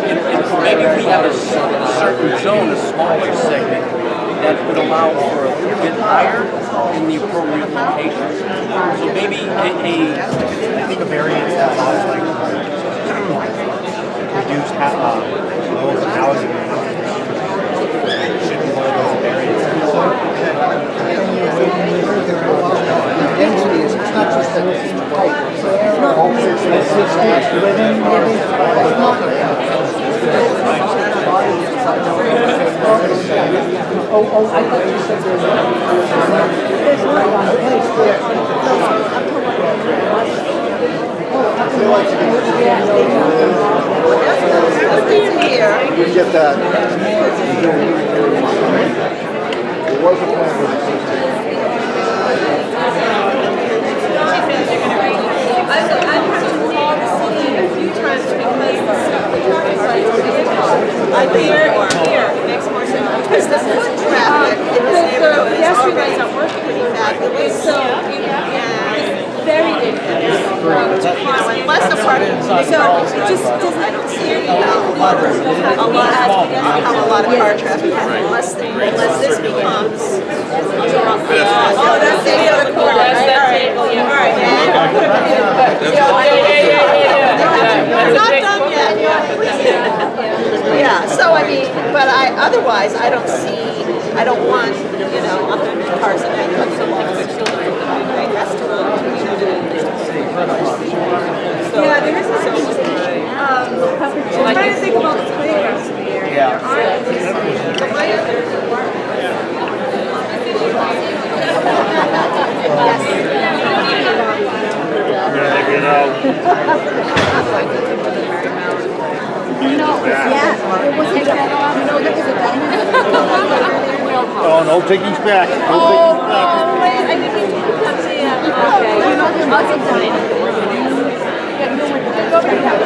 S12: in maybe we have a certain zone, a smaller segment, that would allow for a little bit higher in the appropriate location. So maybe
S14: I think a variance that allows like reduced levels of housing should be one of those variances.
S15: Density is, it's not just that it's height. It's not only I thought you said there's not one place.
S1: We get that. There was a plan for
S9: I've had to call the city a few times because the traffic lights are either here, it makes more sense. Because the foot traffic in this neighborhood is already pretty fabulous. So, very dangerous. Unless the parking, so just, I don't see any, a lot of car traffic, unless this becomes. Oh, that's the other corner. That's that table, yeah. All right. I'm not done yet. Yeah, so I mean, but otherwise, I don't want, 100 cars a night coming along. Yeah, there is a I'm trying to think about the playgrounds in the area. Yeah.
S14: Oh, no takings back. No takings back.
S9: Wait, I think we can okay. I'll take mine.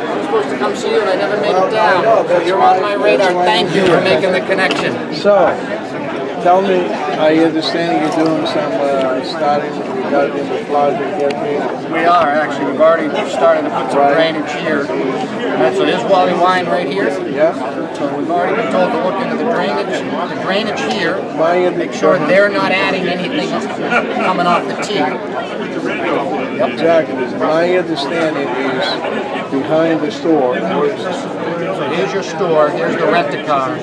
S16: I'm supposed to come see you and I never made it down. You're on my radar. Thank you for making the connection.
S17: So, tell me, I understand you're doing some starting regarding the project here.
S16: We are actually. We've already started to put some drainage here. Right, so there's Wally Wine right here.
S17: Yeah.
S16: So we've already been told to look into the drainage here. Make sure they're not adding anything coming off the tee. Yep.
S17: Exactly. My understanding is behind the store.
S16: So here's your store. Here's the rent-a-car.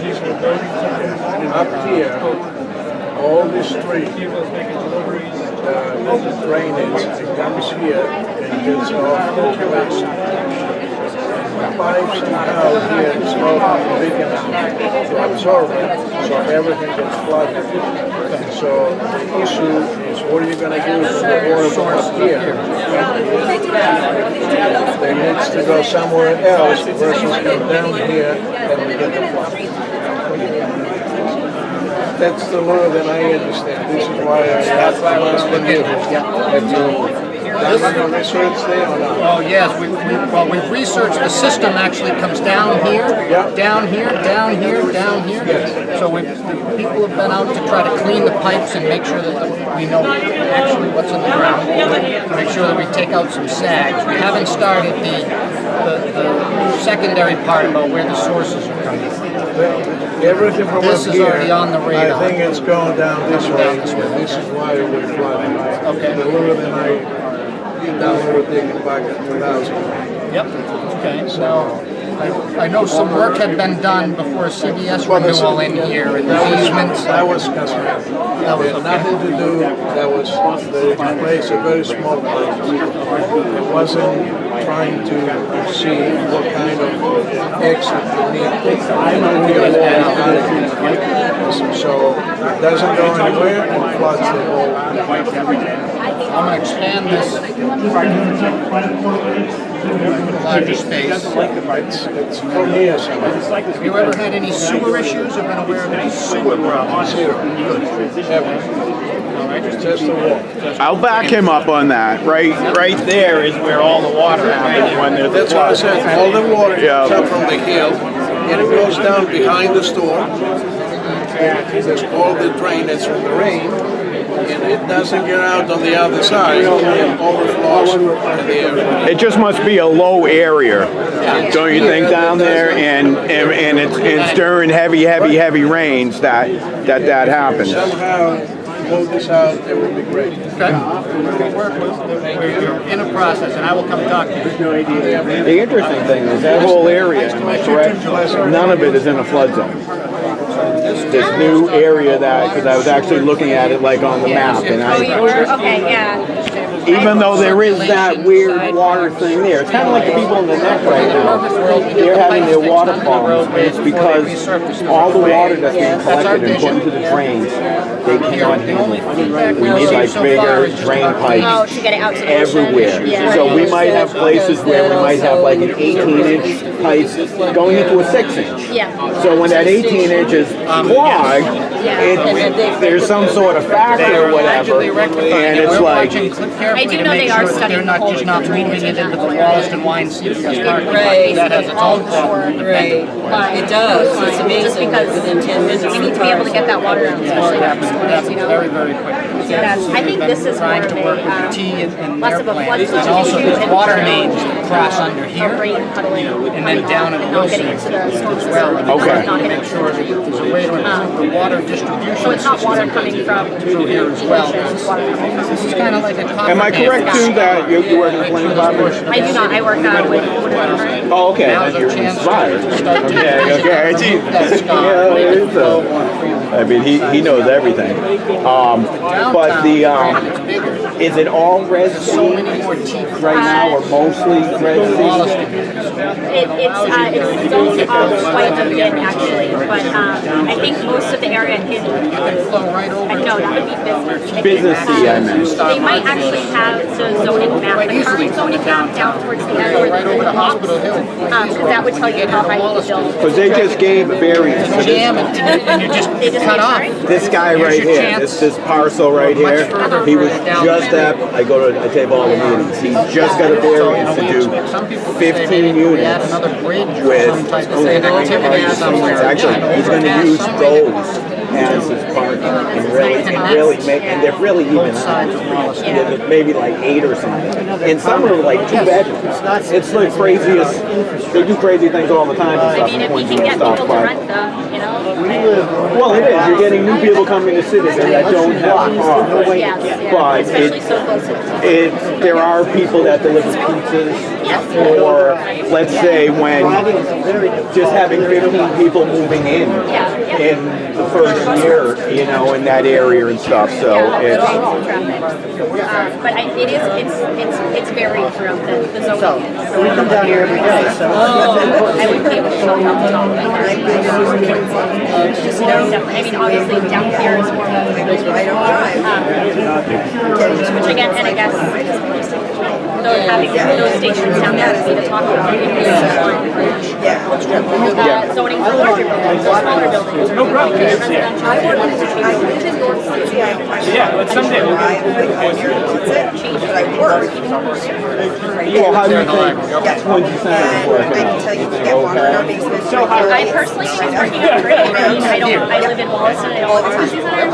S17: Up here, all the street, drainage comes here and gets off the west. The pipes now here is not big enough to absorb it, so everything gets flooded. So the issue is what are you going to do to the water up here? They needs to go somewhere else versus come down here and we get the flood. That's the law that I understand. This is why I asked from you. Have you done your research there or not?
S16: Oh yes, we've researched. The system actually comes down here, down here, down here, down here. So people have been out to try to clean the pipes and make sure that we know actually what's in the ground. To make sure that we take out some sags. We haven't started the secondary part about where the sources are coming from.
S17: Everything from
S16: this
S17: up
S16: is
S17: here,
S16: already on the radar.
S17: I think it's going down this way. This is why we're flooding.
S16: Okay.
S17: The lower than down here taking back at 2000.
S16: Yep. Okay. So I know some work had been done before CBS renewal in here and easements.
S17: That was cosmetic. That was nothing to do. That was the place a very small place. It wasn't trying to see what kind of exit you need. So doesn't go anywhere and floods the whole.
S16: I'm gonna expand this larger space.
S17: It's from here somewhere.
S16: Have you ever had any sewer issues or been aware of any sewer problems?
S17: Just a walk.
S18: I'll back him up on that. Right there is where all the water happens when there's
S17: That's why I said all the water comes up from the hill and it goes down behind the store. There's all the drain that's from the rain and it doesn't get out on the other side. It overflows in the area.
S18: It just must be a low area, don't you think, down there? And it's during heavy rains that happens.
S17: Somehow blow this out, it would be great.
S16: Okay. We're in a process, and I will come talk to you.
S18: The interesting thing is that whole area, am I correct? None of it is in a flood zone. This new area because I was actually looking at it like on the map, and
S5: Okay, yeah.
S18: even though there is that weird water thing there, it's kind of like the people in the neck right now. They're having their water problems, and it's because all the water that's being collected and put into the drains, they cannot handle it. We need like bigger drain pipes
S5: to get it out to the
S18: everywhere. So we might have places where we might have like an 18-inch pipe going into a 6-inch.
S5: Yeah.
S18: So when that 18-inch is clogged, there's some sort of factor or whatever, and it's like,
S5: I do know they are studying the whole
S16: not moving it into the Wollaston Wine CVS parking lot. That has its own problem.
S5: Right. It does. It's amazing. Just because within 10 minutes, we need to be able to get that water out.
S16: Happens very, very quickly.
S5: I think this is more
S16: Trying
S5: of
S16: to work with the T and
S5: less
S16: their
S5: of a flood
S16: plan. There's also these water mains that cross under here, and then down at Wilson as well.
S18: Okay.
S16: Make sure that there's a way to improve the water distribution.
S5: So it's not water coming from
S16: through here as well. This is kind of like a copper.
S18: am I correct too that you work in the planning department?
S5: I do not. I work with Woodland.
S18: Oh, okay. You're inspired. Okay. I mean, he knows everything. But is it all res seed right now, or mostly res seed?
S5: It's only quite a bit actually, but I think most of the area is. No, that would be business.
S18: Businessy, I meant.
S5: They might actually have the zoning map, the current zoning map down towards the end where the building is. Because that would tell you how high you build.
S18: Because they just gave a variance to
S16: Jam and you just cut off.
S18: this guy right here, this parcel right here. He was just at, I take all the meetings. He just got a variance to do 15 units with actually, he's going to use those as his parking and really make, and they're really even on. Maybe like 8 or something. And some are like 2 bedrooms. It's the craziest, they do crazy things all the time and stuff.
S5: I mean, if we can get people to rent them, you know.
S18: Well, it is. You're getting new people coming to cities that don't have cars. But
S5: especially so close to
S18: there are people that deliver pizzas. Or let's say when just having 15 people moving in the first year, you know, in that area and stuff. So it's.
S5: But it's varied throughout the zone.
S15: We come down here every day, so.
S5: I would be able to show you how to talk like that. Just definitely. I mean, obviously down here is more of which again, and I guess having those stations down there would be to talk about zoning for larger buildings, or smaller buildings.
S11: No problem.
S9: I live in North City. I have a question.
S11: Yeah, but someday we'll
S9: I live here, that's it. But I work.
S18: Well, how do you think Quincy Center is working
S9: I can
S18: out?
S9: tell you we get water in our basement.
S5: I personally think it's working out great. I mean, I live in Wollaston, I don't live in Quincy Center,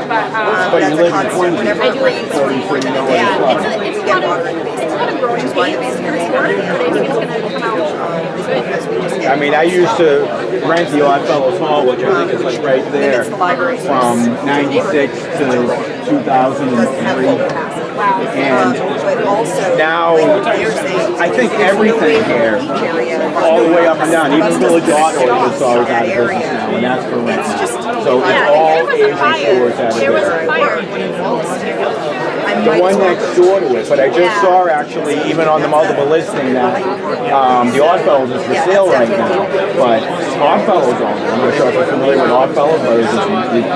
S18: But you live in Quincy.
S5: I do live in Quincy. Yeah, it's not a growing pains for its work, but I think it's going to come out good.
S18: I mean, I used to rent the Oddfellows Hall, which I think is like right there, from 96 to 2003. And now, I think everything here, all the way up and down, even Village Auto is always out of business now, and that's for rent now. So it's all Asian stores out of
S5: There was a
S18: there.
S5: fire.
S18: The one next door to it, but I just saw actually, even on the multiple listing, that the Oddfellows is for sale right now. But Oddfellows on it. I'm not sure if you're familiar with Oddfellows, but it's just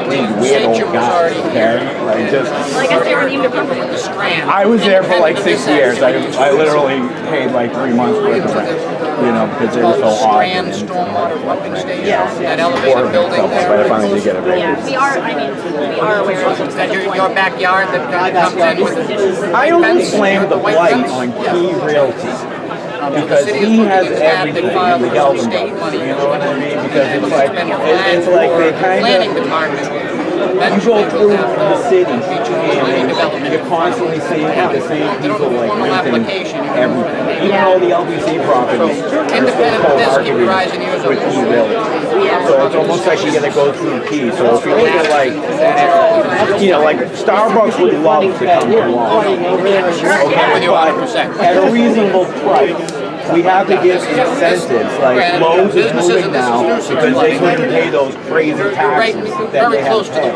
S18: these weird old guys, okay? Like just.
S5: Well, I guess they were named appropriately.
S18: I was there for like 6 years. I literally paid like 3 months worth of rent, you know, because they were so odd.
S8: Strand stormwater pumping station,
S5: Yeah.
S8: that elevated building
S18: But I
S8: there.
S18: finally did get a break.
S5: Yeah, we are aware of
S8: Is that your backyard that comes in with?
S18: I almost blame the blight on Key Realty. Because he has everything in the Galvin Belt, you know what I mean? Because it's like they kind of, you go through the city and you're constantly seeing the same people like renting everything. Even all the LBC properties are still co-marketed with Key Realty. So it's almost like you gotta go through Key. So if you look at like, you know, like Starbucks would love to come along. Okay, but at a reasonable price. We have to give incentives, like Lowe's is moving now because they couldn't pay those crazy taxes that they had to pay.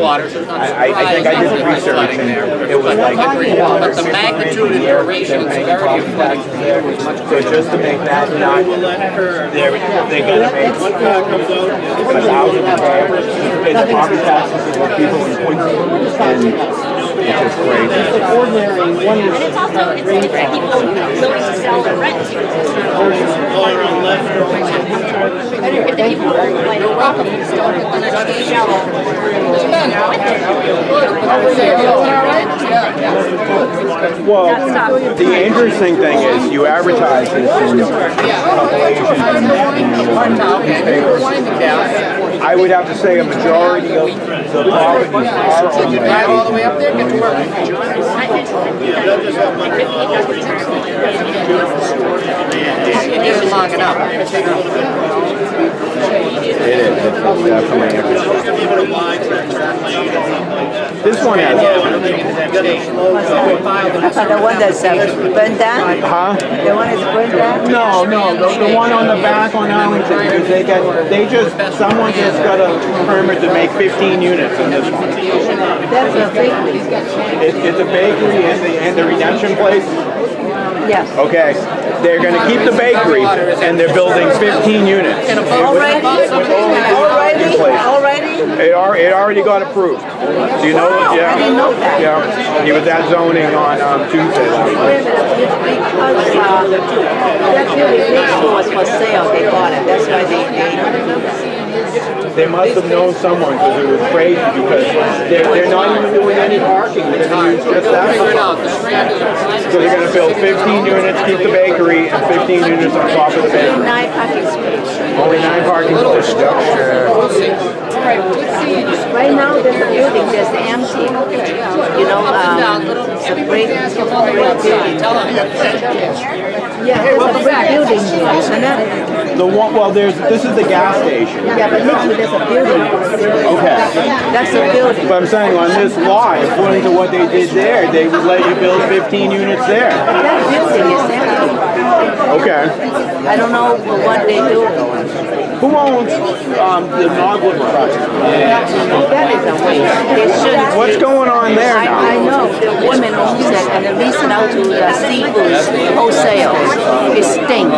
S18: I think I did the research and it was like
S8: But the magnitude and duration and severity of
S18: taxes there was much. So just to make that not, they're gonna make $1,000 a day. It's property taxes for people in Quincy, and it's just crazy.
S5: And it's also, it's great for people willing to sell or rent. If the people like welcome to still get the next
S18: Well, the interesting thing is you advertise this in a couple Asian newspapers. I would have to say a majority of the properties are owned by
S8: drive all the way up there, get to work. It isn't long enough.
S18: It is. It's definitely interesting. This one has.
S15: The one that's burned down?
S18: Huh?
S15: The one is burned down?
S18: No, the one on the back on Arlington, because someone just got a permit to make 15 units in this one.
S15: That's a bakery.
S18: It's a bakery and the redemption place?
S15: Yes.
S18: Okay, they're gonna keep the bakery and they're building 15 units.
S15: Already?
S18: It already got approved. Do you know? Yeah.
S15: I didn't know that.
S18: Yeah. He was at zoning on Tuesday last week.
S15: Wait a minute, because that building next door was for sale, they bought it, that's why
S18: They must have known someone because it was crazy because they're not even doing any parking. They're going to use just that. So they're going to build 15 units, keep the bakery, and 15 units on top of the bakery.
S15: 9 parking spaces.
S18: Only 9 parking spaces.
S15: Right now, there's a building that's empty. You know, it's a brick building. Yeah, there's a brick building there, isn't it?
S18: The one, well, this is the gas station.
S15: Yeah, but next to there's a building.
S18: Okay.
S15: That's a building.
S18: But I'm saying on this lot, according to what they did there, they would let you build 15 units there.
S15: That building is empty.
S18: Okay.
S15: I don't know what they do.
S18: Who owns the Nogwood project?
S15: That is a waste. They shouldn't.
S18: What's going on there now?
S15: I know. The women owns it and they're leasing out to the seafood wholesale. It stinks.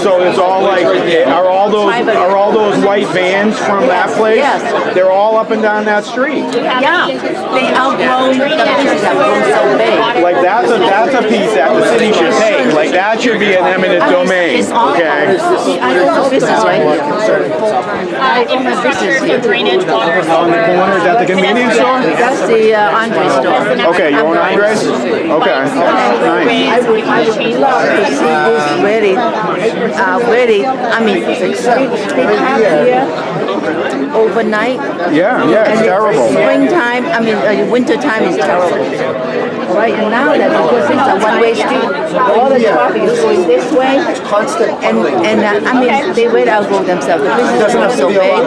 S18: So it's all like, are all those white vans from that place?
S15: Yes.
S18: They're all up and down that street.
S15: Yeah. They outgrown, the pieces have grown so big.
S18: Like that's a piece that the city should take. Like that should be an eminent domain. Okay.
S15: I own a business right here. I own a business here.
S18: On the corner, is that the convenience store?
S15: That's the Andre store.
S18: Okay, you own Andres? Okay. Nice.
S15: I would love to see this really, I mean, they have here overnight.
S18: Yeah, it's terrible.
S15: Springtime, I mean, winter time is terrible. Right, and now that because it's a one-way street, all the traffic is going this way. And I mean, they will outgrow themselves. The business is not so big.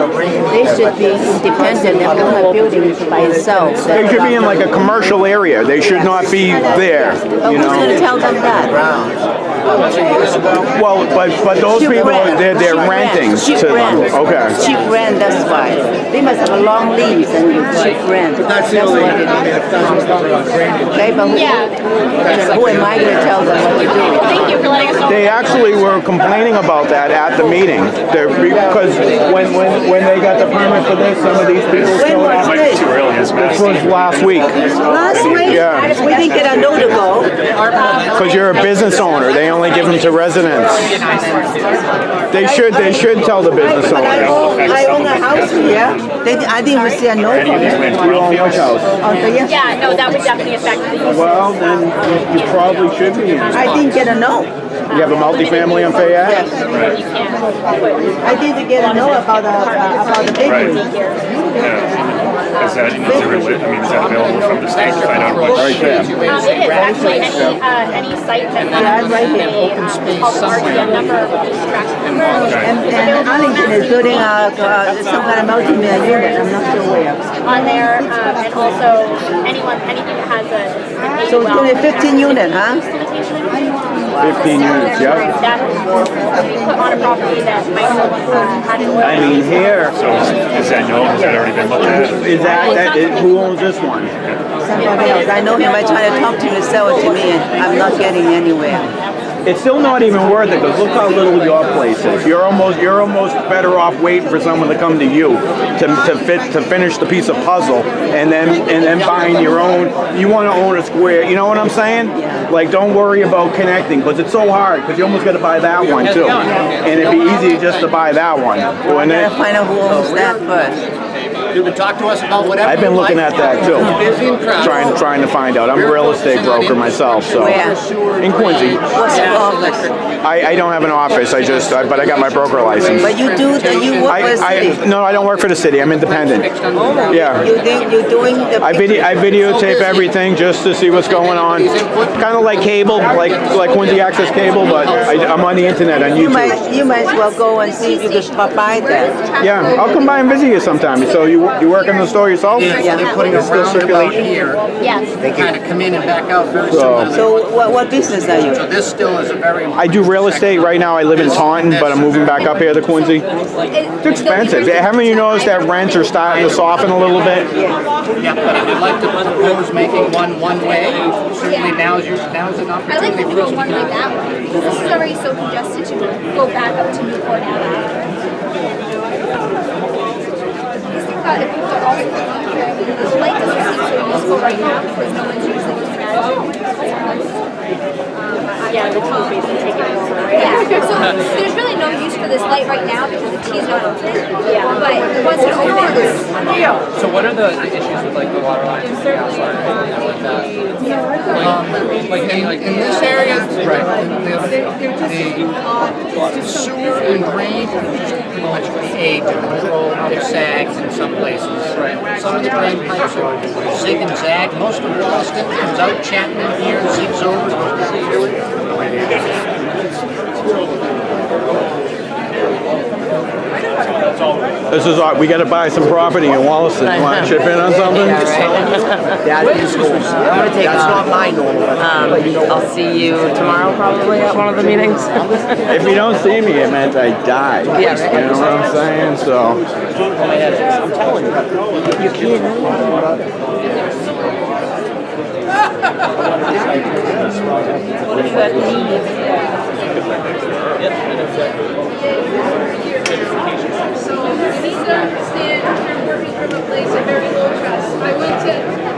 S15: They should be independent and own a building by itself.
S18: They should be in like a commercial area. They should not be there.
S15: But who's going to tell them that?
S18: Well, but those
S15: Cheap
S18: people,
S15: rent.
S18: they're
S15: Cheap
S18: renting
S15: rent. Cheap
S18: to them.
S15: rent.
S18: Okay.
S15: Cheap rent, that's why. They must have a long lease and you cheap rent. That's what it is. Okay, but who am I going to tell them what to do?
S5: Thank you for letting us know.
S18: They actually were complaining about that at the meeting. Because when they got the permit for this, some of these people
S15: When
S18: showed
S15: was
S18: up.
S15: this?
S18: This was last week.
S15: Last week?
S18: Yeah.
S15: We didn't get a note to go.
S18: Because you're a business owner, they only give them to residents. They should tell the business
S15: But I
S18: owner.
S15: own a house here. I didn't receive a note from them.
S18: You own which house?
S5: Yeah, no, that would definitely affect the use.
S18: Well, then you probably should be in.
S15: I didn't get a note.
S18: You have a multifamily on Fayette?
S15: I didn't get a note about the bakery.
S11: Is that, is that available from the state to find out much?
S18: Right there.
S5: It is actually any site that has a number of these tracks.
S15: And Arlington is building some kind of multi-million unit. I'm not sure where.
S5: On there, and also anything that has a.
S15: So it's going to be 15 unit, huh?
S18: 15 units,
S5: That we put on a property that might have to.
S18: I mean, here.
S11: So is that known? Has that already been looked at?
S18: Is who owns this one?
S15: Somebody else. I know him. I try to talk to him to sell it to me, and I'm not getting anywhere.
S18: It's still not even worth it because look how little your place is. You're almost better off waiting for someone to come to you to finish the piece of puzzle and then buying your own. You want to own a square. You know what I'm saying? Like, don't worry about connecting because it's so hard because you almost got to buy that one too, and it'd be easy just to buy that one.
S15: I gotta find out who owns that first.
S16: You can talk to us about whatever.
S18: I've been looking at that too,
S16: Busy and crowded.
S18: trying to find out. I'm a real estate broker myself, so
S15: Where?
S18: in Quincy.
S15: What's your office?
S18: I don't have an office. But I got my broker license.
S15: But you work for the city.
S18: No, I don't work for the city. I'm independent. Yeah.
S15: You're doing the.
S18: I videotape everything just to see what's going on. Kind of like cable, like Quincy Access Cable, but I'm on the internet on YouTube.
S15: You might as well go and see if you can stop by there.
S18: Yeah, I'll come by and visit you sometime. So you work in the store yourself?
S16: Yeah, they're putting a roundabout here.
S5: Yes.
S16: They kind of come in and back out very similar.
S15: So what business are you?
S16: So this still is a very.
S18: I do real estate right now. I live in Taunton, but I'm moving back up here to Quincy. It's expensive. Haven't you noticed that rents are starting to soften a little bit?
S16: Yeah, but if you'd like to propose making one way, certainly now's an
S5: I like
S16: opportunity
S5: to
S16: for
S5: do
S16: us
S5: one
S16: to
S5: way
S16: do that.
S5: that way. This is already so congested to go back up to Newport Avenue. Just think about if people are also coming here. The light doesn't seem so useful right now because no one's using the strategy. Yeah, the T is basically taking it over, right? Yeah, so there's really no use for this light right now because the T is not open. Yeah. But once it opens,
S6: So what are the issues with like the water lines and the outside and everything like that?
S16: In this area, the sewer and drain is pretty much aged and controlled. They've sagged in some places. Some of the drain pipes are zig and zag. Most of Wollaston comes out Chapman here, zigs over.
S18: This is we got to buy some property in Wollaston. You want to chip in on something?
S19: I'm gonna take
S16: That's
S19: off.
S16: not my normal.
S19: I'll see you tomorrow probably at one of the meetings.
S18: If you don't see me, it meant I died.
S19: Yeah, right.
S18: You know what I'm saying? So.
S19: I'm telling you. You can't.
S9: So you need to understand you're working from a place of very low trust. I went to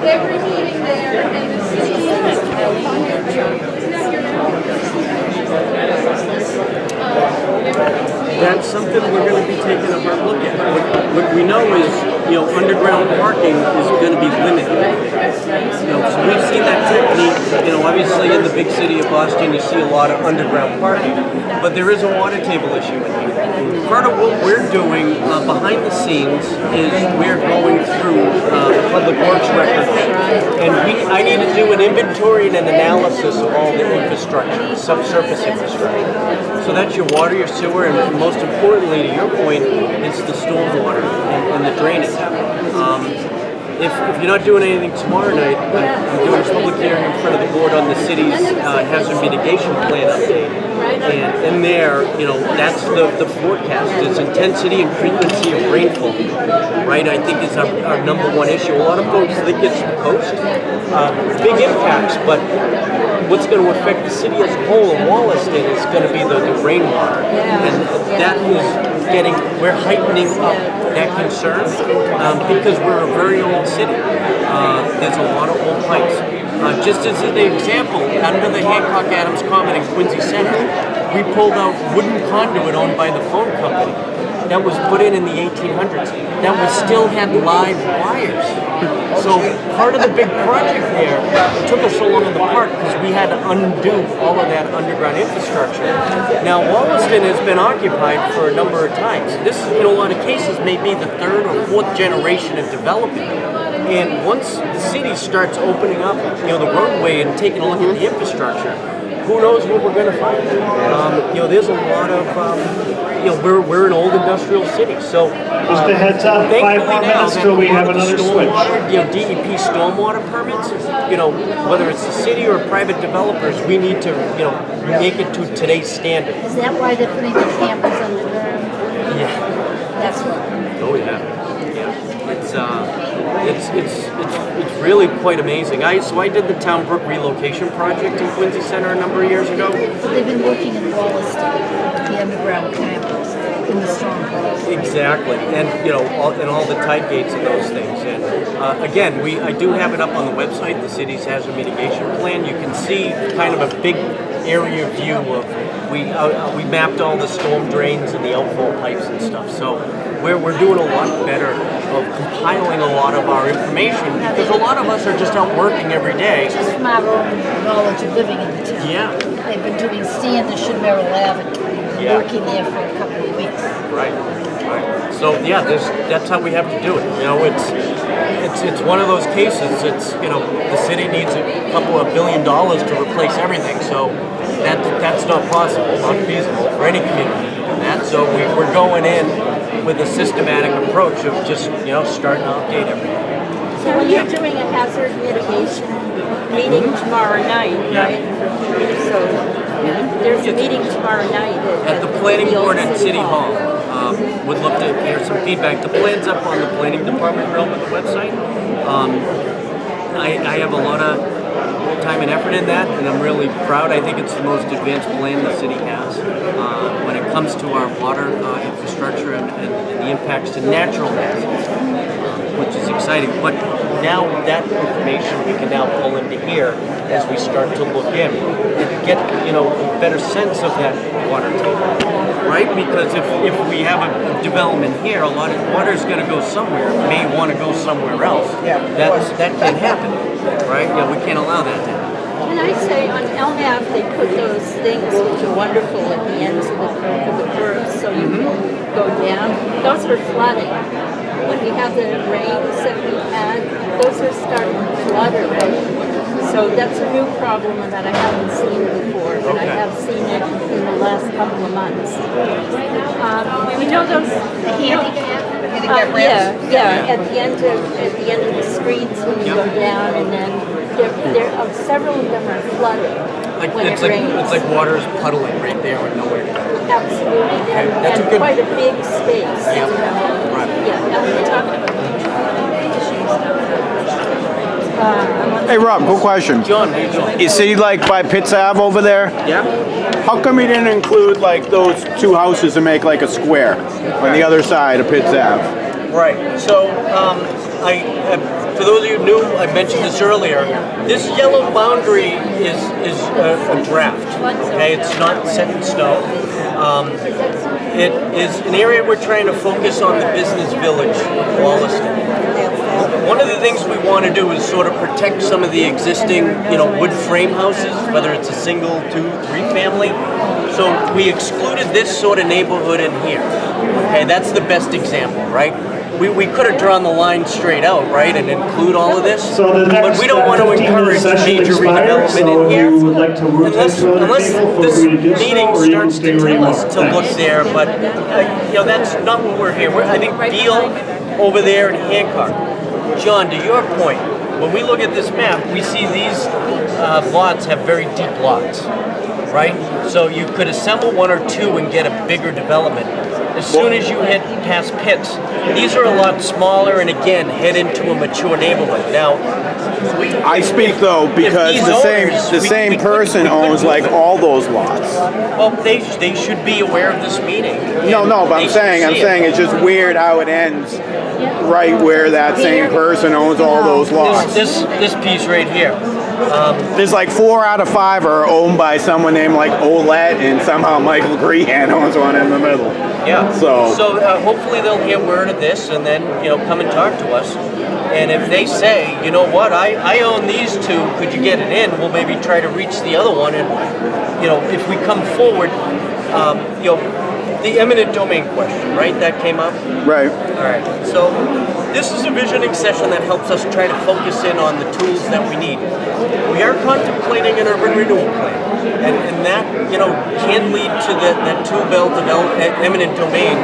S9: every meeting there and the city is
S12: That's something we're going to be taking a hard look at. What we know is, underground parking is going to be limited. So we've seen that technique, obviously in the big city of Boston, you see a lot of underground parking, but there is a water table issue in here. Part of what we're doing behind the scenes is we're going through public works records, and I need to do an inventory and an analysis of all the infrastructure, subsurface infrastructure. So that's your water, your sewer, and most importantly, to your point, it's the stormwater and the drainage. if you're not doing anything tomorrow night, I'm doing a public hearing in front of the board on the city's hazard mitigation plan update. And in there, that's the forecast. It's intensity and frequency of rainfall, right? I think is our number one issue. A lot of folks think it's the coast. Big impacts, but what's going to affect the city as a whole in Wollaston is going to be the rainwater. And that is we're heightening up that concern because we're a very old city. There's a lot of old pipes. Just as an example, under the Hancock Adams Common in Quincy Center, we pulled out wooden conduit owned by the phone company that was put in the 1800s that was still had live wires. So part of the big project there, it took us so long in the park because we had to undo all of that underground infrastructure. Now Wollaston has been occupied for a number of times. This, in a lot of cases, may be the third or fourth generation of development. And once the city starts opening up, the roadway and taking a look at the infrastructure, who knows what we're going to find? There's a lot of, we're an old industrial city, so
S4: just a heads up, 5 more minutes till we have another switch.
S12: DEP stormwater permits, whether it's the city or private developers, we need to, make it to today's standard.
S15: Is that why they're putting the campers underground?
S12: Yeah.
S15: That's what.
S12: Oh yeah. It's really quite amazing. So I did the Town Brook relocation project in Quincy Center a number of years ago.
S15: So they've been working in Wollaston, the underground campus, in the storm clouds.
S12: Exactly, and all the tide gates and those things. And again, I do have it up on the website, the city's hazard mitigation plan. You can see kind of a big area view of we mapped all the storm drains and the outfall pipes and stuff. So we're doing a lot better of compiling a lot of our information because a lot of us are just out working every day.
S15: Just from our own knowledge of living in the town.
S12: Yeah.
S15: They've been doing Standish and Merrill Avenue, working there for a couple of weeks.
S12: Right. So yeah, that's how we have to do it. It's one of those cases. It's the city needs a couple of $1 billion to replace everything. So that's not possible, not feasible for any community to do that. So we're going in with a systematic approach of just starting to update everything.
S13: So when you're doing a hazard mitigation meeting tomorrow night, right? So there's a meeting tomorrow night
S12: at the planning board at City Hall. Would love to hear some feedback. The plan's up on the planning department realm of the website. I have a lot of time and effort in that, and I'm really proud. I think it's the most advanced plan the city has when it comes to our water infrastructure and the impacts to natural hazards, which is exciting. But now that information we can now pull into here as we start to look in and get a better sense of that water table, right? Because if we have a development here, a lot of water is going to go somewhere, may want to go somewhere else. That can happen, right? Yeah, we can't allow that to happen.
S13: Can I say on LNAV they put those things which are wonderful at the ends of the curves so you can go down. Those are flooding. When we have the rains that we've had, those are starting to flood already. So that's a new problem that I haven't seen before, but I have seen it in the last couple of months. Those handicap ramps? Yeah. At the end of the streets when you go down, and then several of them are flooded.
S12: It's like water is puddling right there with nowhere to go.
S13: Absolutely, and quite a big space.
S12: Yeah. Right.
S13: Yeah, and we're talking about
S18: Hey Rob, good question.
S12: John, how you doing?
S18: You see by Pitts Ave over there?
S12: Yeah.
S18: How come you didn't include those two houses and make a square on the other side of Pitts Ave?
S12: Right. So for those of you who knew, I mentioned this earlier. This yellow boundary is a draft. Okay, it's not set in stone. It is an area we're trying to focus on the business village, Wollaston. One of the things we want to do is sort of protect some of the existing, wood frame houses, whether it's a single, 2, 3 family. So we excluded this sort of neighborhood in here. Okay, that's the best example, right? We could have drawn the line straight out, right, and include all of this.
S4: So the next
S12: but we don't want to encourage major redevelopment in here unless this meeting starts to tell us to look there. But that's not what we're here. I think Beale over there in Hancock, John, to your point, when we look at this map, we see these lots have very deep lots, right? So you could assemble one or two and get a bigger development. As soon as you hit past Pitts, these are a lot smaller and again head into a mature neighborhood. Now,
S18: I speak though because the same person owns like all those lots.
S12: Well, they should be aware of this meeting.
S18: No, but I'm saying it's just weird how it ends right where that same person owns all those lots.
S12: This piece right here.
S18: There's like 4 out of 5 are owned by someone named like Olette, and somehow Michael Grehan owns one in the middle.
S12: Yeah.
S18: So
S12: hopefully they'll hear word of this and then come and talk to us. And if they say, you know what, I own these two, could you get it in? We'll maybe try to reach the other one. And if we come forward, the eminent domain question, right? That came up.
S18: Right.
S12: All right. So this is a visioning session that helps us try to focus in on the tools that we need. We are contemplating an urban renewal plan, and that can lead to that tool-belt eminent domain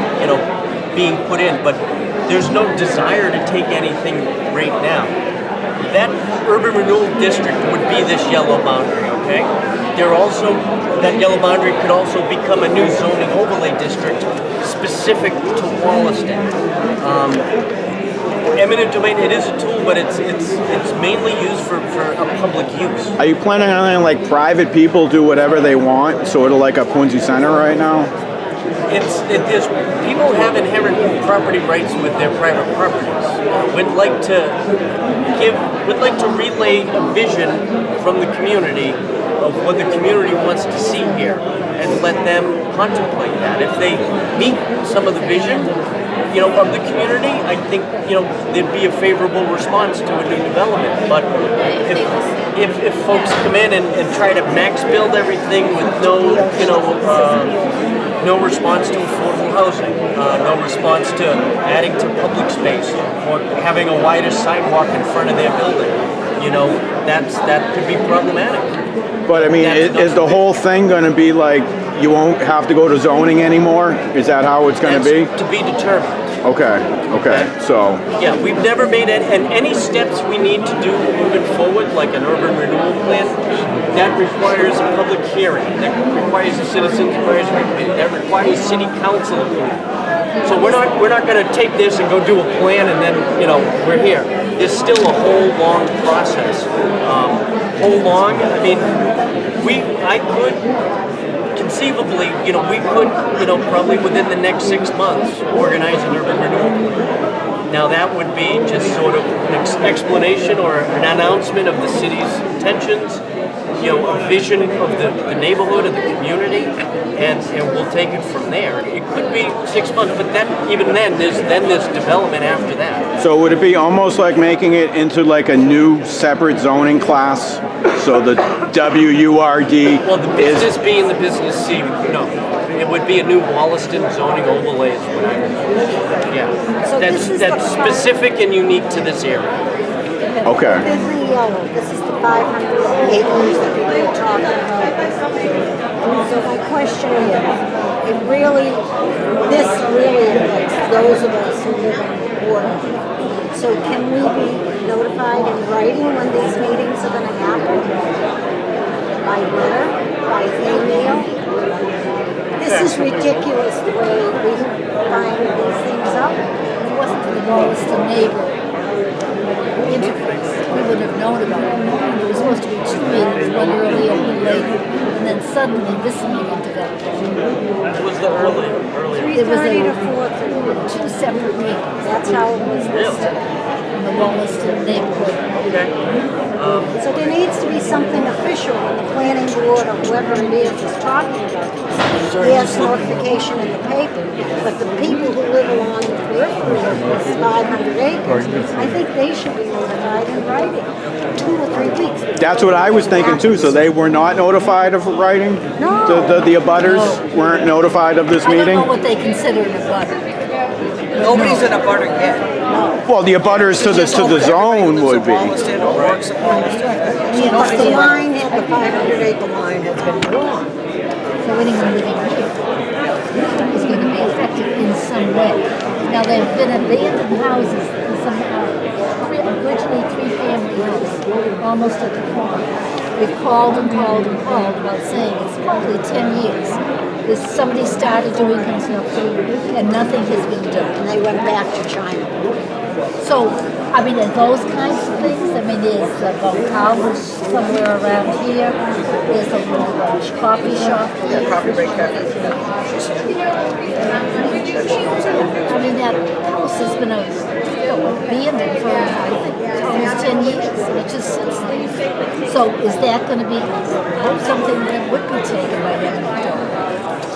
S12: being put in, but there's no desire to take anything right now. That urban renewal district would be this yellow boundary, okay? That yellow boundary could also become a new zoning overlay district specific to Wollaston. Eminent domain, it is a tool, but it's mainly used for a public use.
S18: Are you planning on letting like private people do whatever they want, sort of like a Punzi Center right now?
S12: People have inherent property rights with their private properties. We'd like to relay a vision from the community of what the community wants to see here, and let them contemplate that. If they meet some of the vision, of the community, I think there'd be a favorable response to a new development. But if folks come in and try to max build everything with no response to affordable housing, no response to adding to public space, or having a wider sidewalk in front of their building, that could be problematic.
S18: But I mean, is the whole thing going to be like you won't have to go to zoning anymore? Is that how it's going to be?
S12: To be determined.
S18: Okay. So.
S12: Yeah, we've never made any steps we need to do moving forward, like an urban renewal plan. That requires a public hearing. That requires a citizens advisory committee. That requires city council approval. So we're not going to take this and go do a plan and then we're here. There's still a whole long process. I mean, I could conceivably, we could, probably within the next 6 months, organize an urban renewal plan. Now that would be just sort of an explanation or an announcement of the city's intentions, a vision of the neighborhood, of the community, and we'll take it from there. It could be 6 months, but even then there's development after that.
S18: So would it be almost like making it into like a new separate zoning class? So the WURD
S12: Well, the business being the business C, no. It would be a new Wollaston zoning overlay is what I would. Yeah.
S9: So
S12: That's specific and unique to this area.
S18: Okay.
S9: This is the yellow, this is the 500 acres that we were talking about. So my question is, this really affects those of us who live on the border. So can we be notified in writing when these meetings are going to happen? By letter, by email? This is ridiculous the way we find these things up. If it wasn't for the Wollaston neighbor interface, we would have known about it. There was supposed to be 2 meetings, one early and one later, and then suddenly this meeting developed.
S12: What was the early?
S9: It was 3:30 to 4:30, 2 separate meetings. That's how it was listed in the Wollaston neighborhood.
S12: Okay.
S9: So there needs to be something official when the planning board or whoever it is talking about this. Yes, notification in the paper, but the people who live along the periphery of this 500 acres, I think they should be notified in writing, 2 or 3 weeks.
S18: That's what I was thinking too. So they were not notified of writing?
S9: No.
S18: The abutters weren't notified of this meeting?
S9: I don't know what they consider an abutter.
S19: Nobody's in a butter yet.
S18: Well, the abutters to the zone would be.
S9: Yes, the line, the 500 acre line has been drawn. So anyone living here is going to be affected in some way. Now, there have been abandoned houses in some
S20: originally three-family house, almost at the corner. We've called and called and called about saying it's probably 10 years. Somebody started doing construction and nothing has been done. And they went back to China. So, I mean, are those kinds of things? I mean, there's a college somewhere around here. There's a little coffee shop.
S13: Yeah, coffee break cafe.
S20: I mean, that house has been abandoned for, I think, almost 10 years. And it just sits there. So is that going to be something that would be taken by eminent domain?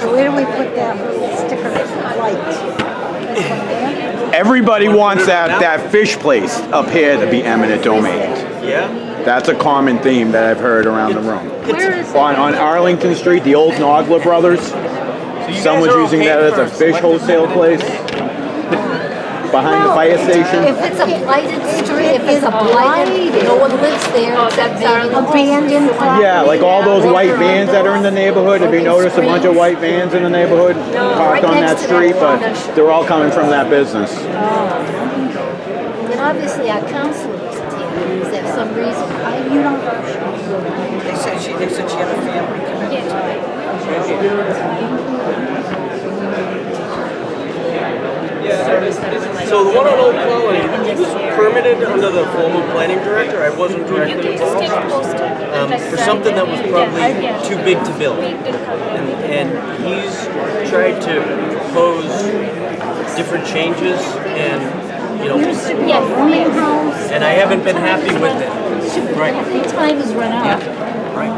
S20: So where do we put that sticker light?
S18: Everybody wants that fish place up here to be eminent domain.
S12: Yeah?
S18: That's a common theme that I've heard around the room.
S20: Where is
S18: On Arlington Street, the old Nogla Brothers, someone's using that as a fish wholesale place behind the fire station.
S20: If it's a blighted street, if it's a blighted, no one lives there. That's abandoned.
S18: Yeah, like all those white vans that are in the neighborhood. Have you noticed a bunch of white vans in the neighborhood parked on that street? But they're all coming from that business.
S20: And obviously our counselor isn't here. Is there some reason? You don't.
S13: They said she had a family commitment.
S12: So the one on Old Colony, it was permitted under the former planning director. I wasn't directly involved. For something that was probably too big to build. And he's tried to propose different changes and, you know, and I haven't been happy with it.
S20: Right. I think time has run out.
S12: Yeah. Right.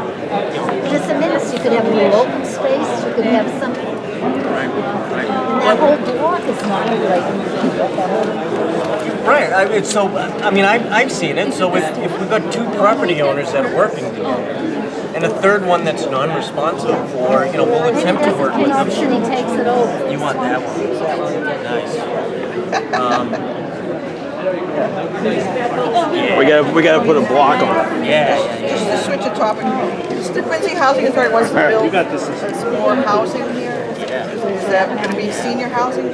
S20: Just a minute, you could have a little open space, you could have something. And that whole block is not
S12: Right. I've seen it. So if we've got two property owners that are working together, and a third one that's non-responsive, or we'll attempt to work with them.
S20: He takes it over.
S12: You want that one? Nice.
S18: We gotta put a block on it.
S13: Just to switch the topic, Mr. Quincy Housing Authority wants to build
S4: You got this.
S13: some more housing here. Is that going to be senior housing?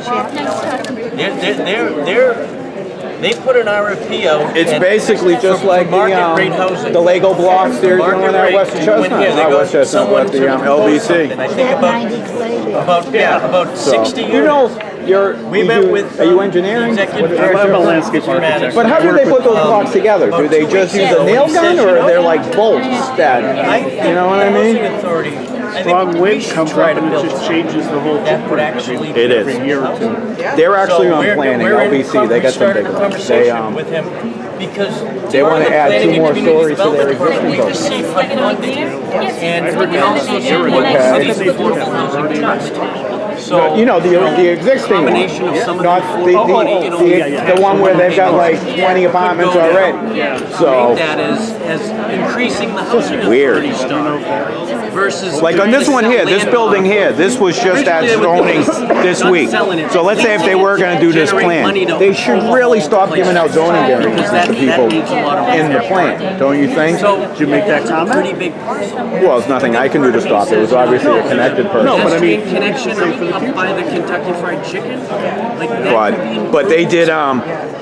S12: They put an RFP out.
S18: It's basically just like the Lego blocks they're doing at West Chestnut. Not West Chestnut, but the LBC.
S12: I think about 60 years.
S18: Are you engineering?
S12: I'm a landscape architect.
S18: But how do they put those blocks together? Do they just use a nail gun, or are they like bolts that, you know what I mean?
S4: Strong wind comes up and it just changes the whole footprint
S18: It is.
S4: every year or two.
S18: They're actually on planning, LBC, they got some big ones.
S12: With him because
S18: They want to add 2 more stories to their existing
S12: we
S18: building.
S12: receive funding, and we also support cities affordable housing trust. So
S18: the existing one, not the one where they've got like 20 apartments already. So
S12: that as increasing the housing
S18: weird.
S12: authority stock versus
S18: like on this one here, this building here, this was just at zoning this week. So let's say if they were going to do this plan, they should really stop giving out zoning variances to people in the plan, don't you think?
S4: Did you make that comment?
S12: Pretty big parcel.
S18: Well, it's nothing I can do to stop it. It was obviously a connected person.
S12: No, but I mean connection up by the Kentucky Fried Chicken. Like that
S18: But they did.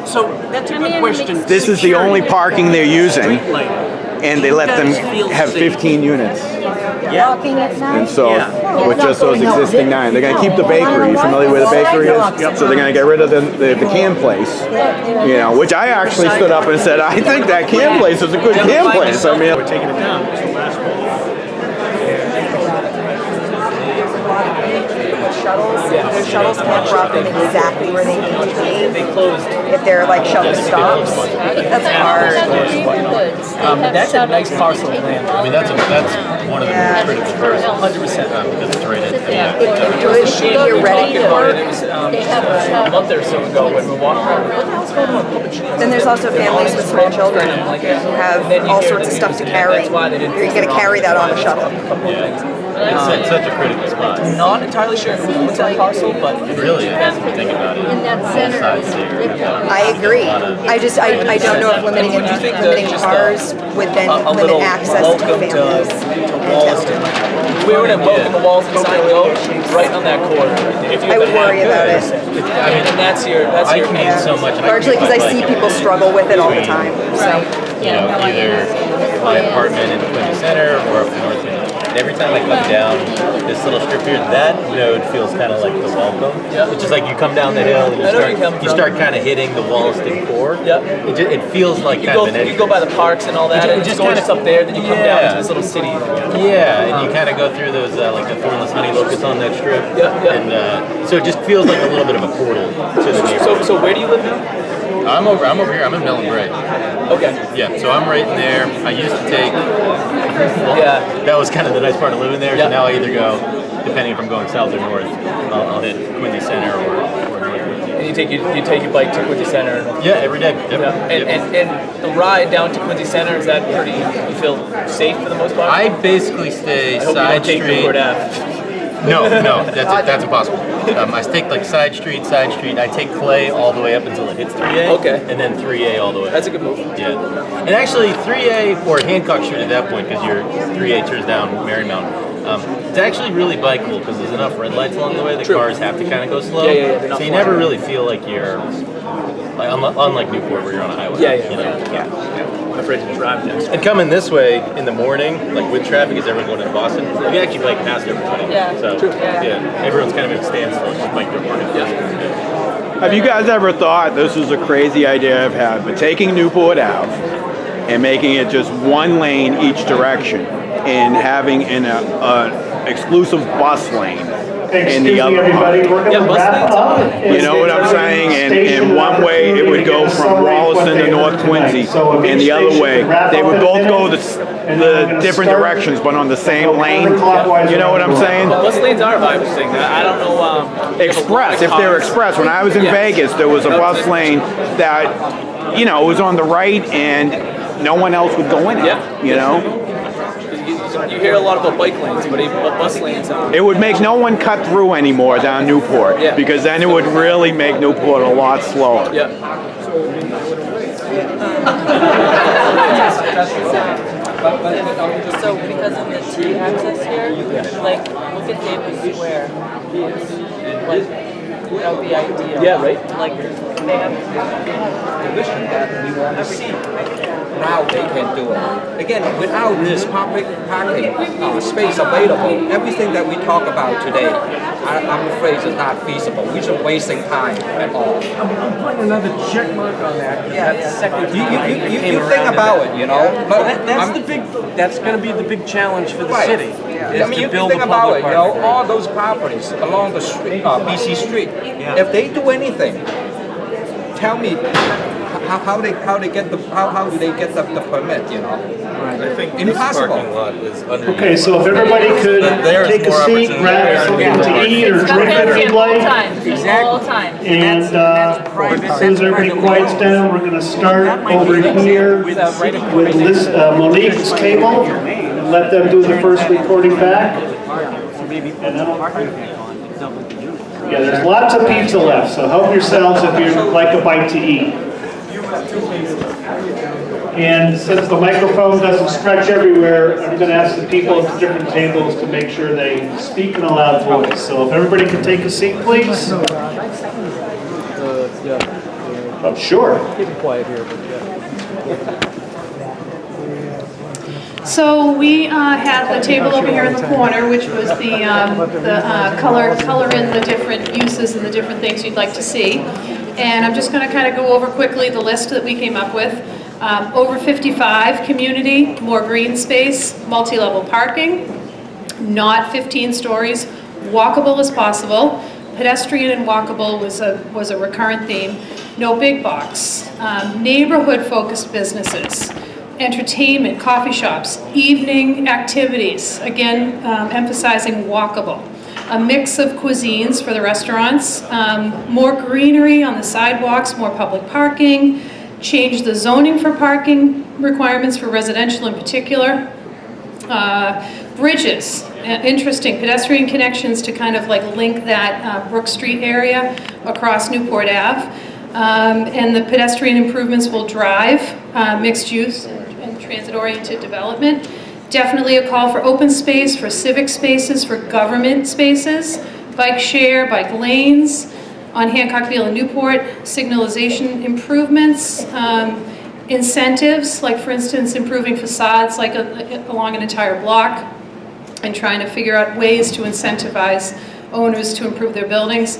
S12: So that's a good question.
S18: This is the only parking they're using, and they let them have 15 units.
S12: Yeah.
S18: And so, with just those existing 9, they're going to keep the bakery. You familiar where the bakery is? So they're going to get rid of the can place, which I actually stood up and said, I think that can place is a good can place. I mean,
S4: We're taking it down. It's the last one.
S13: The shuttles can't drop them exactly where they need to be.
S12: They closed.
S13: If they're like shuttle stops, that's hard.
S12: That's a nice parcel of land. I mean, that's one of the most critical parts. 100% because it's right in.
S13: You're ready for
S12: It was a month or so ago when we walked around.
S13: Then there's also families with small children who have all sorts of stuff to carry. You're going to carry that on a shuttle.
S10: It's such a critical spot.
S19: Not entirely sure who owns that parcel, but
S10: It really is, if you think about it.
S20: In that
S10: Both
S20: center.
S10: sides there.
S21: I agree. I don't know if limiting cars would then limit access to families.
S19: Wollaston. If we were to welcome the Wollaston sign, go right on that corner. If you
S21: I would worry about it.
S19: And that's your.
S10: I commute so much. and
S21: Largely because I see
S10: commute by
S21: people struggle with it all the time. So.
S10: You know, either my apartment in Quincy Center or up north. And every time I come down this little strip here, that node feels kind of like the welcome.
S19: Yeah.
S10: It's just like you come down the hill and you start kind of hitting the Wollaston core.
S19: Yep.
S10: It feels like kind of an
S19: You go by the parks and all that, and just kind of up there, then you come down to this little city.
S10: Yeah, and you kind of go through those like the thornless honey locusts on that strip.
S19: Yeah.
S10: And so it just feels like a little bit of a portal to the neighborhood.
S19: So where do you live now?
S10: I'm over here. I'm in Mellon Bray.
S19: Okay.
S10: Yeah, so I'm right in there. I used to take.
S19: Yeah.
S10: That was kind of the nice part of living there.
S19: Yeah.
S10: So now I either go, depending if I'm going south or north, I'll hit Quincy Center or north Quincy.
S19: And you take your bike to Quincy Center.
S10: Yeah, every day. Yep.
S19: Yeah. And the ride down to Quincy Center, is that pretty? You feel safe for the most part?
S10: I basically stay
S19: I hope
S10: side
S19: you don't take
S10: street.
S19: Newport Ave.
S10: No, that's impossible. I take like side street. I take Clay all the way up until it hits 3A.
S19: Okay.
S10: And then 3A all the way.
S19: That's a good move.
S10: Yeah. And actually 3A or Hancock Street at that point, because your 3A turns down Marymount. It's actually really bikeable because there's enough red lights along the way. The cars have to kind of go slow.
S19: Yeah.
S10: So you never really feel like you're like unlike Newport where you're on a highway.
S19: I'm afraid to drive next.
S10: And coming this way in the morning, like with traffic, as everyone going into Boston, you actually bike past everybody.
S19: Yeah,
S10: So
S19: true.
S10: yeah, everyone's kind of at a standstill. Just bike their morning.
S18: Have you guys ever thought this is a crazy idea I've had, but taking Newport Ave and making it just one lane each direction and having an exclusive bus lane in the other
S4: everybody, we're going to wrap up.
S18: You know what I'm saying? And in one way, it would go from Wollaston to North Quincy, and the other way, they would both go the different directions, but on the same lane. You know what I'm saying?
S19: Bus lanes are a viable thing. I don't know.
S18: Express, if they're express. When I was in Vegas, there was a bus lane that, you know, was on the right, and no one else would go in it. You know?
S19: You hear a lot about bike lanes, but bus lanes.
S18: It would make no one cut through anymore down Newport, because then it would really make Newport a lot slower.
S19: Yeah.
S22: So because of the T axis here, like look at Davis Square. Like that would be ideal.
S19: Yeah, right.
S22: Like they have
S23: condition that we want to see. Now they can do it. Again, without this public parking space available, everything that we talk about today, I'm afraid is not feasible. We're just wasting time at all.
S12: I'm putting another check mark on that. That's the second time
S23: You think about it, you know. But
S12: that's going to be the big challenge for the
S23: right.
S12: city.
S23: I mean, you think about it, you know, all those properties along the street, BC Street. If they do anything, tell me how do they get the permit? You know,
S10: I think
S23: impossible.
S10: this parking lot is under.
S4: Okay, so if everybody could take a seat, grab something to eat or drink if you'd like.
S5: All time.
S4: And as soon as everybody quiets down, we're going to start over here with Monique's table and let them do the first reporting back. Yeah, there's lots of pizza left, so help yourselves if you'd like a bite to eat. And since the microphone doesn't stretch everywhere, I'm going to ask the people at the different tables to make sure they speak in a loud voice. So if everybody could take a seat, please. Oh, sure.
S12: Keep it quiet here, but yeah.
S24: So we had the table over here in the corner, which was the color in the different uses and the different things you'd like to see. And I'm just going to kind of go over quickly the list that we came up with. Over 55 community, more green space, multi-level parking, not 15 stories, walkable as possible. Pedestrian and walkable was a recurrent theme. No big box. Neighborhood-focused businesses. Entertainment, coffee shops, evening activities, again emphasizing walkable. A mix of cuisines for the restaurants, more greenery on the sidewalks, more public parking, change the zoning for parking requirements for residential in particular. Bridges, interesting pedestrian connections to kind of like link that Brook Street area across Newport Ave. And the pedestrian improvements will drive mixed use and transit-oriented development. Definitely a call for open space, for civic spaces, for government spaces, bike share, bike lanes on Hancockville and Newport, signalization improvements, incentives, like for instance, improving facades like along an entire block, and trying to figure out ways to incentivize owners to improve their buildings.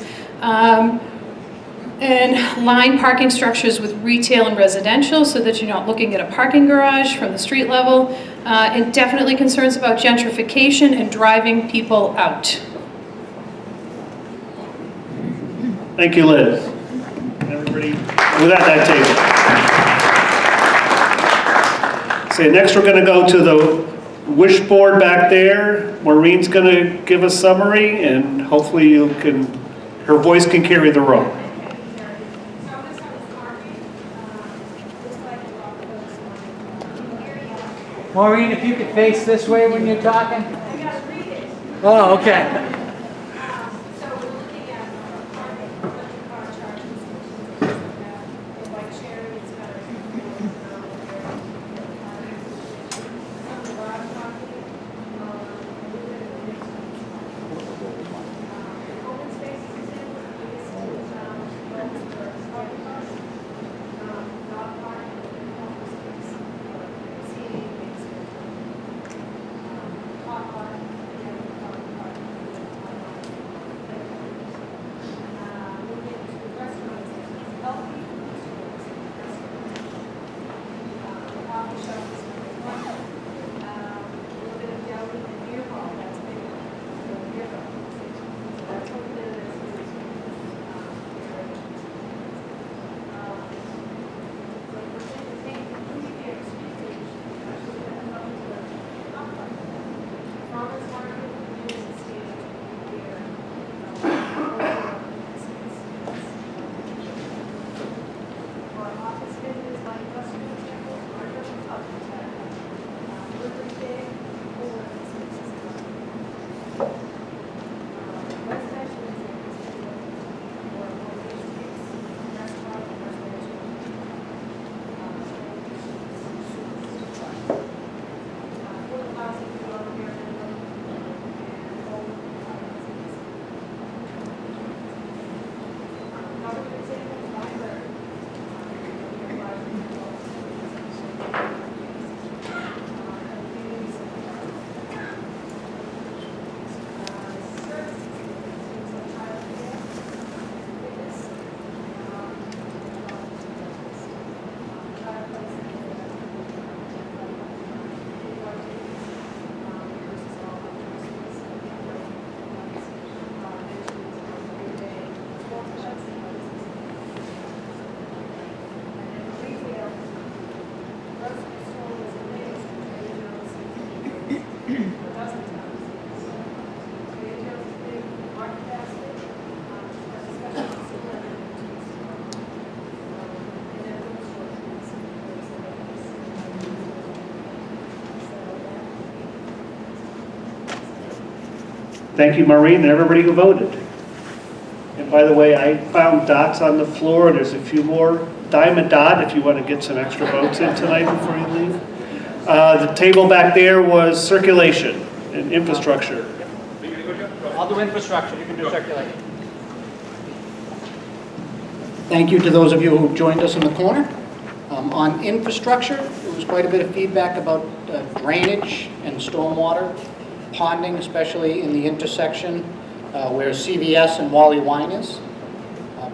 S24: And line parking structures with retail and residential so that you're not looking at a parking garage from the street level. And definitely concerns about gentrification and driving people out.
S4: Thank you, Liz. Everybody, with that table. So next we're going to go to the wish board back there. Maureen's going to give a summary, and hopefully you can, her voice can carry the road.
S1: Maureen, if you could face this way when you're talking. Oh, okay.
S4: Thank you, Maureen, and everybody who voted. And by the way, I found dots on the floor. There's a few more. Dime a dot if you want to get some extra votes in tonight before you leave. The table back there was circulation and infrastructure.
S1: I'll do infrastructure, you can do circulation. Thank you to those of you who joined us in the corner. On infrastructure, there was quite a bit of feedback about drainage and stormwater, ponding, especially in the intersection where CVS and Wally Wine is.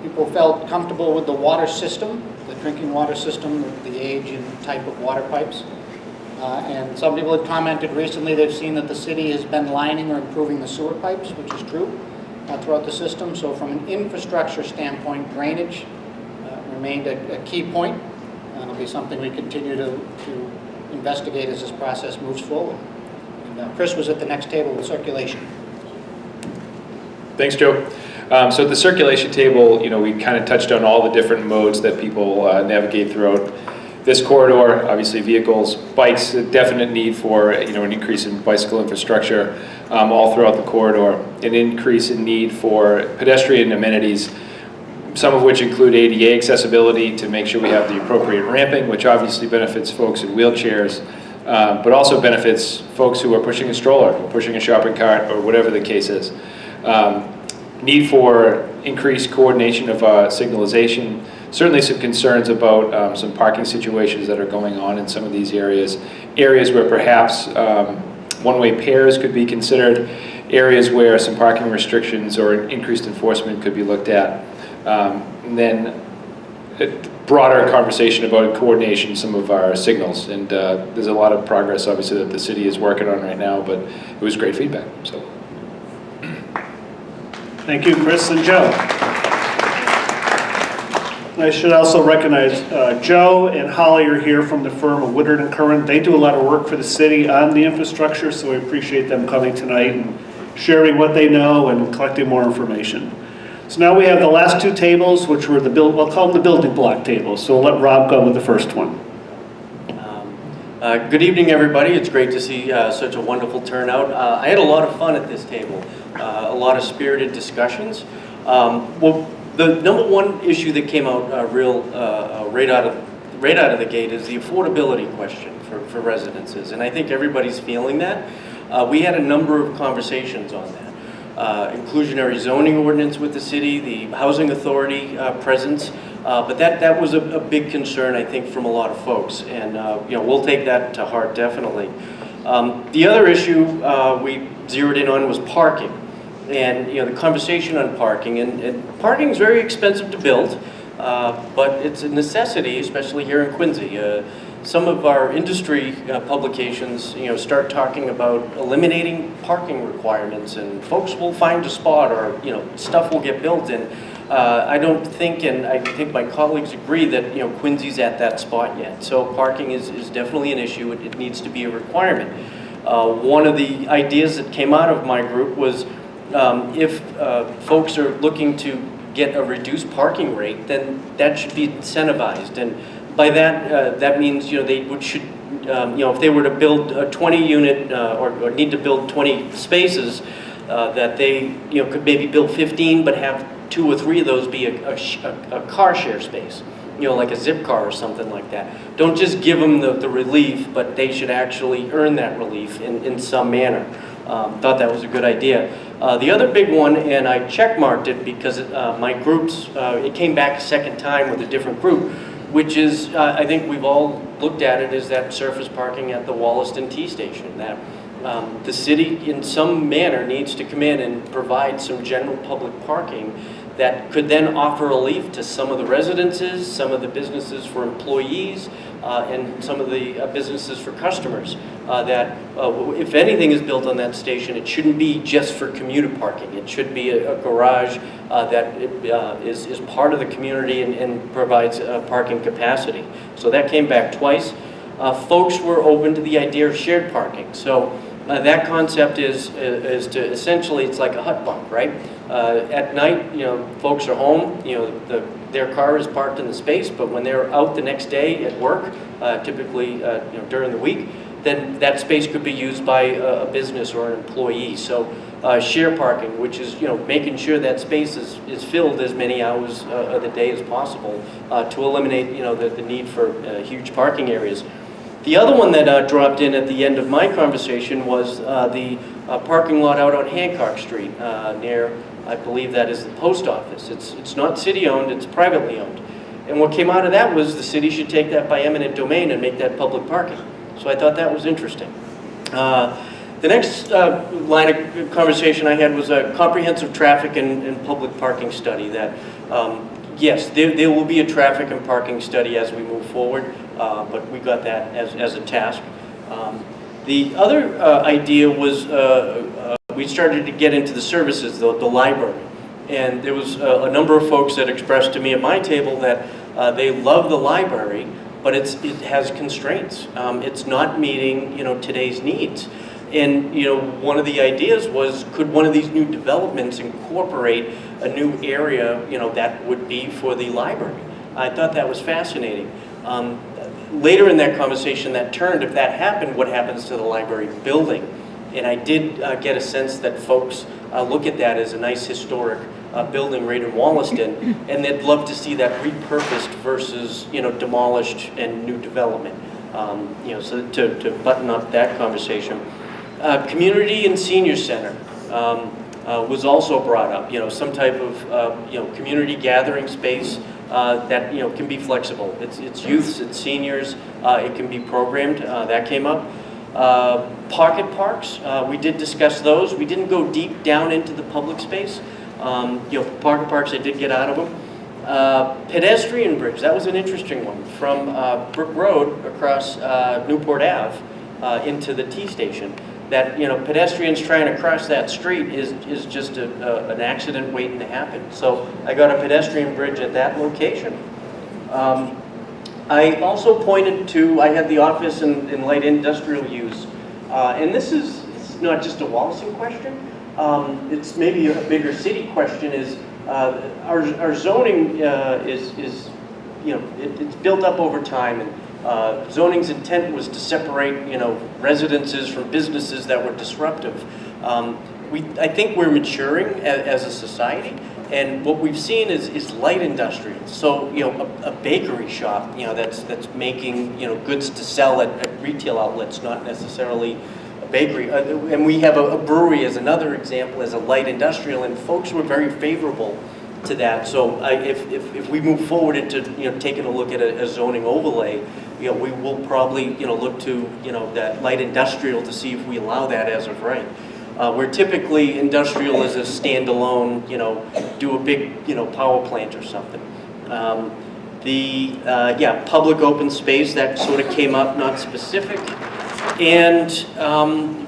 S1: People felt comfortable with the water system, the drinking water system, the age and type of water pipes. And some people had commented recently they've seen that the city has been lining or improving the sewer pipes, which is true, throughout the system. So from an infrastructure standpoint, drainage remained a key point. And it'll be something we continue to investigate as this process moves forward. And Chris was at the next table with circulation.
S2: Thanks, Joe. So at the circulation table, we kind of touched on all the different modes that people navigate throughout
S11: This corridor, obviously vehicles, bikes, a definite need for an increase in bicycle infrastructure all throughout the corridor, an increase in need for pedestrian amenities, some of which include ADA accessibility to make sure we have the appropriate ramping, which obviously benefits folks in wheelchairs, but also benefits folks who are pushing a stroller, or pushing a shopping cart, or whatever the case is. Need for increased coordination of signalization. Certainly some concerns about some parking situations that are going on in some of these areas. Areas where perhaps one-way pairs could be considered. Areas where some parking restrictions or increased enforcement could be looked at. And then a broader conversation about coordination, some of our signals. And there's a lot of progress, obviously, that the city is working on right now, but it was great feedback. So.
S4: Thank you, Chris and Joe. I should also recognize Joe and Holly are here from the firm of Woodard and Curran. They do a lot of work for the city on the infrastructure, so we appreciate them coming tonight and sharing what they know and collecting more information. So now we have the last two tables, which were we'll call them the building block tables. So we'll let Rob go with the first one.
S12: Good evening, everybody. It's great to see such a wonderful turnout. I had a lot of fun at this table, a lot of spirited discussions. Well, the number one issue that came out right out of the gate is the affordability question for residences, and I think everybody's feeling that. We had a number of conversations on that. Inclusionary zoning ordinance with the city, the housing authority presence, but that was a big concern, I think, from a lot of folks, and we'll take that to heart definitely. The other issue we zeroed in on was parking, and the conversation on parking, and parking is very expensive to build, but it's a necessity, especially here in Quincy. Some of our industry publications, start talking about eliminating parking requirements, and folks will find a spot, or stuff will get built. And I don't think, and I think my colleagues agree that Quincy's at that spot yet. So parking is definitely an issue. It needs to be a requirement. One of the ideas that came out of my group was if folks are looking to get a reduced parking rate, then that should be incentivized. And by that, that means they should, if they were to build a 20 unit or need to build 20 spaces, that they could maybe build 15, but have 2 or 3 of those be a car share space, like a zip car or something like that. Don't just give them the relief, but they should actually earn that relief in some manner. Thought that was a good idea. The other big one, and I checkmarked it because my groups, it came back a second time with a different group, which is, I think we've all looked at it, is that surface parking at the Wollaston T station. That the city, in some manner, needs to come in and provide some general public parking that could then offer relief to some of the residences, some of the businesses for employees, and some of the businesses for customers. That if anything is built on that station, it shouldn't be just for commuter parking. It should be a garage that is part of the community and provides parking capacity. So that came back twice. Folks were open to the idea of shared parking. So that concept is to essentially, it's like a hut bunk, right? At night, folks are home, their car is parked in the space, but when they're out the next day at work, typically during the week, then that space could be used by a business or an employee. So share parking, which is making sure that space is filled as many hours of the day as possible to eliminate the need for huge parking areas. The other one that dropped in at the end of my conversation was the parking lot out on Hancock Street near, I believe that is the post office. It's not city-owned, it's privately owned. And what came out of that was the city should take that by eminent domain and make that public parking. So I thought that was interesting. The next line of conversation I had was a comprehensive traffic and public parking study that, yes, there will be a traffic and parking study as we move forward, but we got that as a task. The other idea was we started to get into the services, the library. And there was a number of folks that expressed to me at my table that they love the library, but it has constraints. It's not meeting today's needs. And one of the ideas was, could one of these new developments incorporate a new area that would be for the library? I thought that was fascinating. later in that conversation that turned, if that happened, what happens to the library building? And I did get a sense that folks look at that as a nice historic building right in Wollaston, and they'd love to see that repurposed versus, you know, demolished and new development. You know, so to button up that conversation. Community and senior center was also brought up. You know, some type of you know, community gathering space that, you know, can be flexible. It's youths, it's seniors. It can be programmed. That came up. Pocket parks. We did discuss those. We didn't go deep down into the public space. You know, pocket parks, I did get out of them. Pedestrian bridge, that was an interesting one. From Brook Road across Newport Ave into the T station. That, you know, pedestrians trying to cross that street is just an accident waiting to happen. So I got a pedestrian bridge at that location. I also pointed to, I had the office in light industrial use. And this is not just a Wollaston question. It's maybe a bigger city question. Is our zoning is you know, it's built up over time, and zoning's intent was to separate, you know, residences from businesses that were disruptive. I think we're maturing as a society, and what we've seen is light industrial. So, you know, a bakery shop, you know, that's making, you know, goods to sell at retail outlets, not necessarily a bakery. And we have a brewery as another example, as a light industrial, and folks were very favorable to that. So if we move forward into, you know, taking a look at a zoning overlay, you know, we will probably, you know, look to, you know, that light industrial to see if we allow that as of right. Where typically industrial is a standalone, you know, do a big, you know, power plant or something. Yeah, public open space, that sort of came up, not specific. And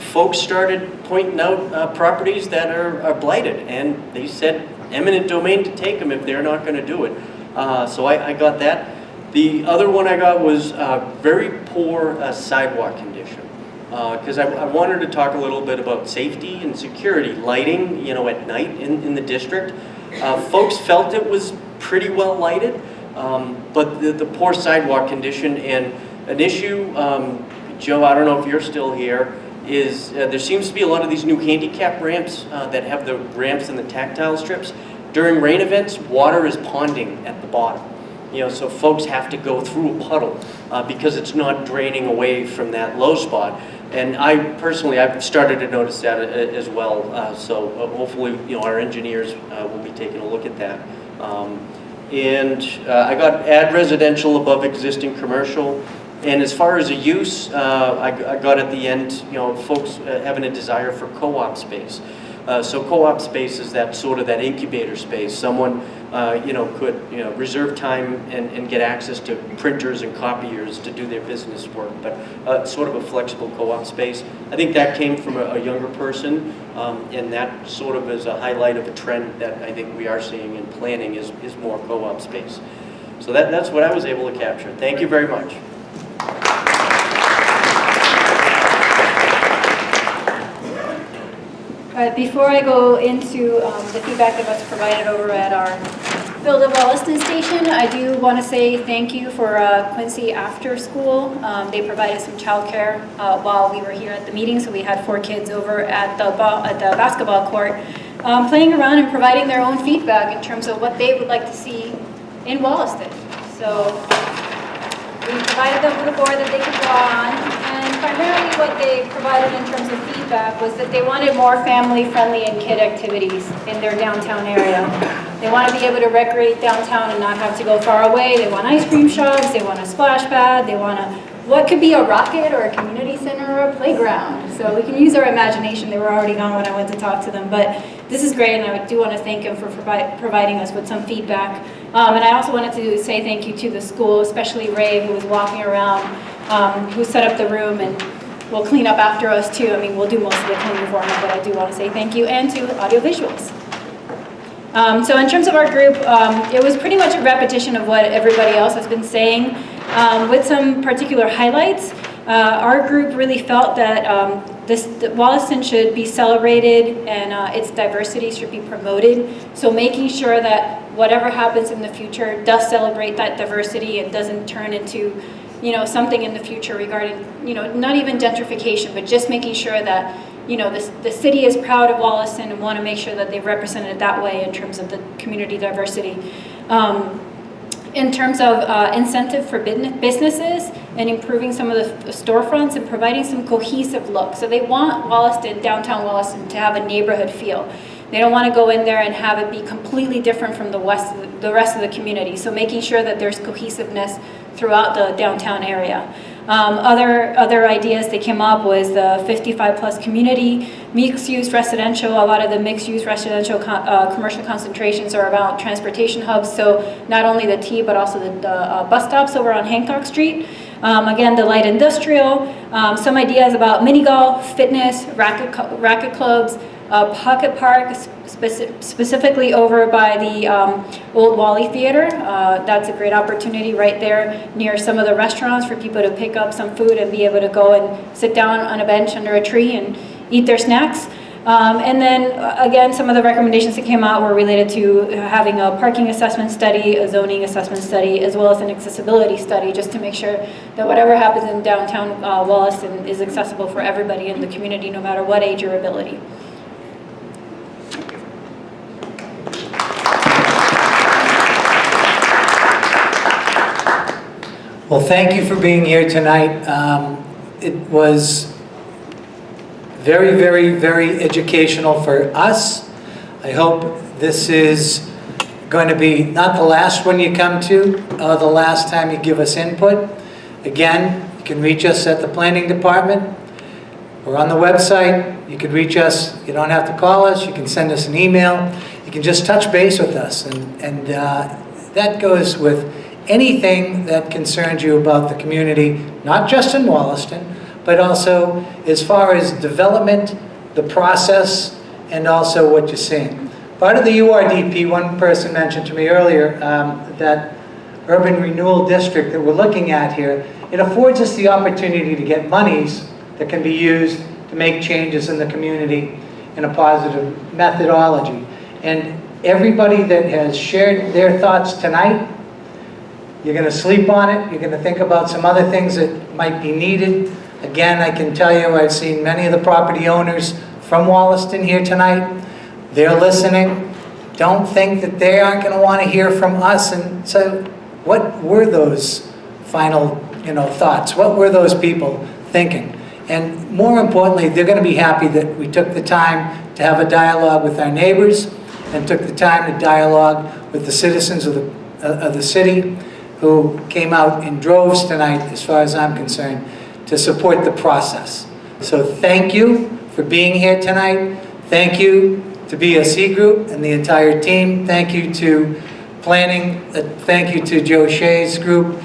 S12: folks started pointing out properties that are blighted, and they said eminent domain to take them if they're not going to do it. So I got that. The other one I got was very poor sidewalk condition. Because I wanted to talk a little bit about safety and security, lighting, you know, at night in the district. Folks felt it was pretty well lighted, but the poor sidewalk condition, and an issue, Joe, I don't know if you're still here, is there seems to be a lot of these new handicap ramps that have the ramps and the tactile strips. During rain events, water is ponding at the bottom. You know, so folks have to go through a puddle because it's not draining away from that low spot. And I personally, I've started to notice that as well. So hopefully, you know, our engineers will be taking a look at that. I got add residential above existing commercial. And as far as a use, I got at the end, you know, folks having a desire for co-op space. So co-op space is that sort of that incubator space. Someone, you know, could, you know, reserve time and get access to printers and copiers to do their business work, but sort of a flexible co-op space. I think that came from a younger person, and that sort of is a highlight of a trend that I think we are seeing in planning is more co-op space. So that's what I was able to capture. Thank you very much.
S5: Before I go into the feedback that was provided over at our Build at Wollaston station, I do want to say thank you for Quincy After School. They provided some childcare while we were here at the meeting, so we had 4 kids over at the basketball court playing around and providing their own feedback in terms of what they would like to see in Wollaston. So we provided them with a board that they could draw on, and primarily what they provided in terms of feedback was that they wanted more family-friendly and kid activities in their downtown area. They want to be able to recreate downtown and not have to go far away. They want ice cream shops, they want a splash pad, they want what could be a rocket or a community center or a playground. So we can use our imagination. They were already gone when I went to talk to them, but this is great, and I do want to thank them for providing us with some feedback. And I also wanted to say thank you to the school, especially Ray, who was walking around, who set up the room and will clean up after us too. I mean, we'll do most of the cleaning for him, but I do want to say thank you, and to audiovisuals. So in terms of our group, it was pretty much a repetition of what everybody else has been saying, with some particular highlights. Our group really felt that that Wollaston should be celebrated and its diversity should be promoted. So making sure that whatever happens in the future does celebrate that diversity and doesn't turn into something in the future regarding, not even gentrification, but just making sure that, the city is proud of Wollaston and want to make sure that they represent it that way in terms of the community diversity. In terms of incentive for businesses and improving some of the storefronts and providing some cohesive look. So they want Wollaston, downtown Wollaston, to have a neighborhood feel. They don't want to go in there and have it be completely different from the rest of the community. So making sure that there's cohesiveness throughout the downtown area. Other ideas that came up was the 55+ community, mixed-use residential. A lot of the mixed-use residential commercial concentrations are around transportation hubs. So not only the T, but also the bus stops over on Hancock Street. Again, the light industrial. Some ideas about mini golf, fitness, racket clubs, pocket park, specifically over by the Old Wally Theater. That's a great opportunity right there near some of the restaurants for people to pick up some food and be able to go and sit down on a bench under a tree and eat their snacks. And then, again, some of the recommendations that came out were related to having a parking assessment study, a zoning assessment study, as well as an accessibility study, just to make sure that whatever happens in downtown Wollaston is accessible for everybody in the community, no matter what age or ability.
S2: Well, thank you for being here tonight. It was very, very, very educational for us. I hope this is going to be not the last one you come to, the last time you give us input. Again, you can reach us at the Planning Department. We're on the website. You can reach us. You don't have to call us. You can send us an email. You can just touch base with us. And that goes with anything that concerns you about the community, not just in Wollaston, but also as far as development, the process, and also what you're seeing. Part of the URDP, one person mentioned to me earlier, that urban renewal district that we're looking at here, it affords us the opportunity to get monies that can be used to make changes in the community in a positive methodology. And everybody that has shared their thoughts tonight, you're going to sleep on it. You're going to think about some other things that might be needed. Again, I can tell you I've seen many of the property owners from Wollaston here tonight. They're listening. Don't think that they aren't going to want to hear from us. And so what were those final thoughts? What were those people thinking? And more importantly, they're going to be happy that we took the time to have a dialogue with our neighbors and took the time to dialogue with the citizens of the city, who came out in droves tonight, as far as I'm concerned, to support the process. So thank you for being here tonight. Thank you to BSC Group and the entire team. Thank you to planning. Thank you to Joe Shea's group,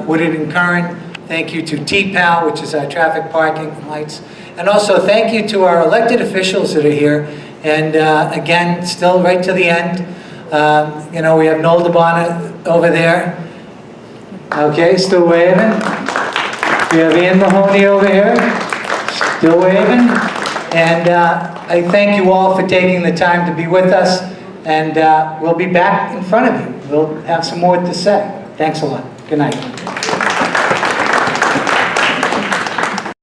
S2: Woodard and Curran. Thank you to TPAL, which is our traffic parking and lights. And also thank you to our elected officials that are here. And again, still right to the end, we have Noel DeBona over there. Okay, still waving. We have Ian Mahoney over here, still waving. And I thank you all for taking the time to be with us. And we'll be back in front of you. We'll have some more to say. Thanks a lot. Good night.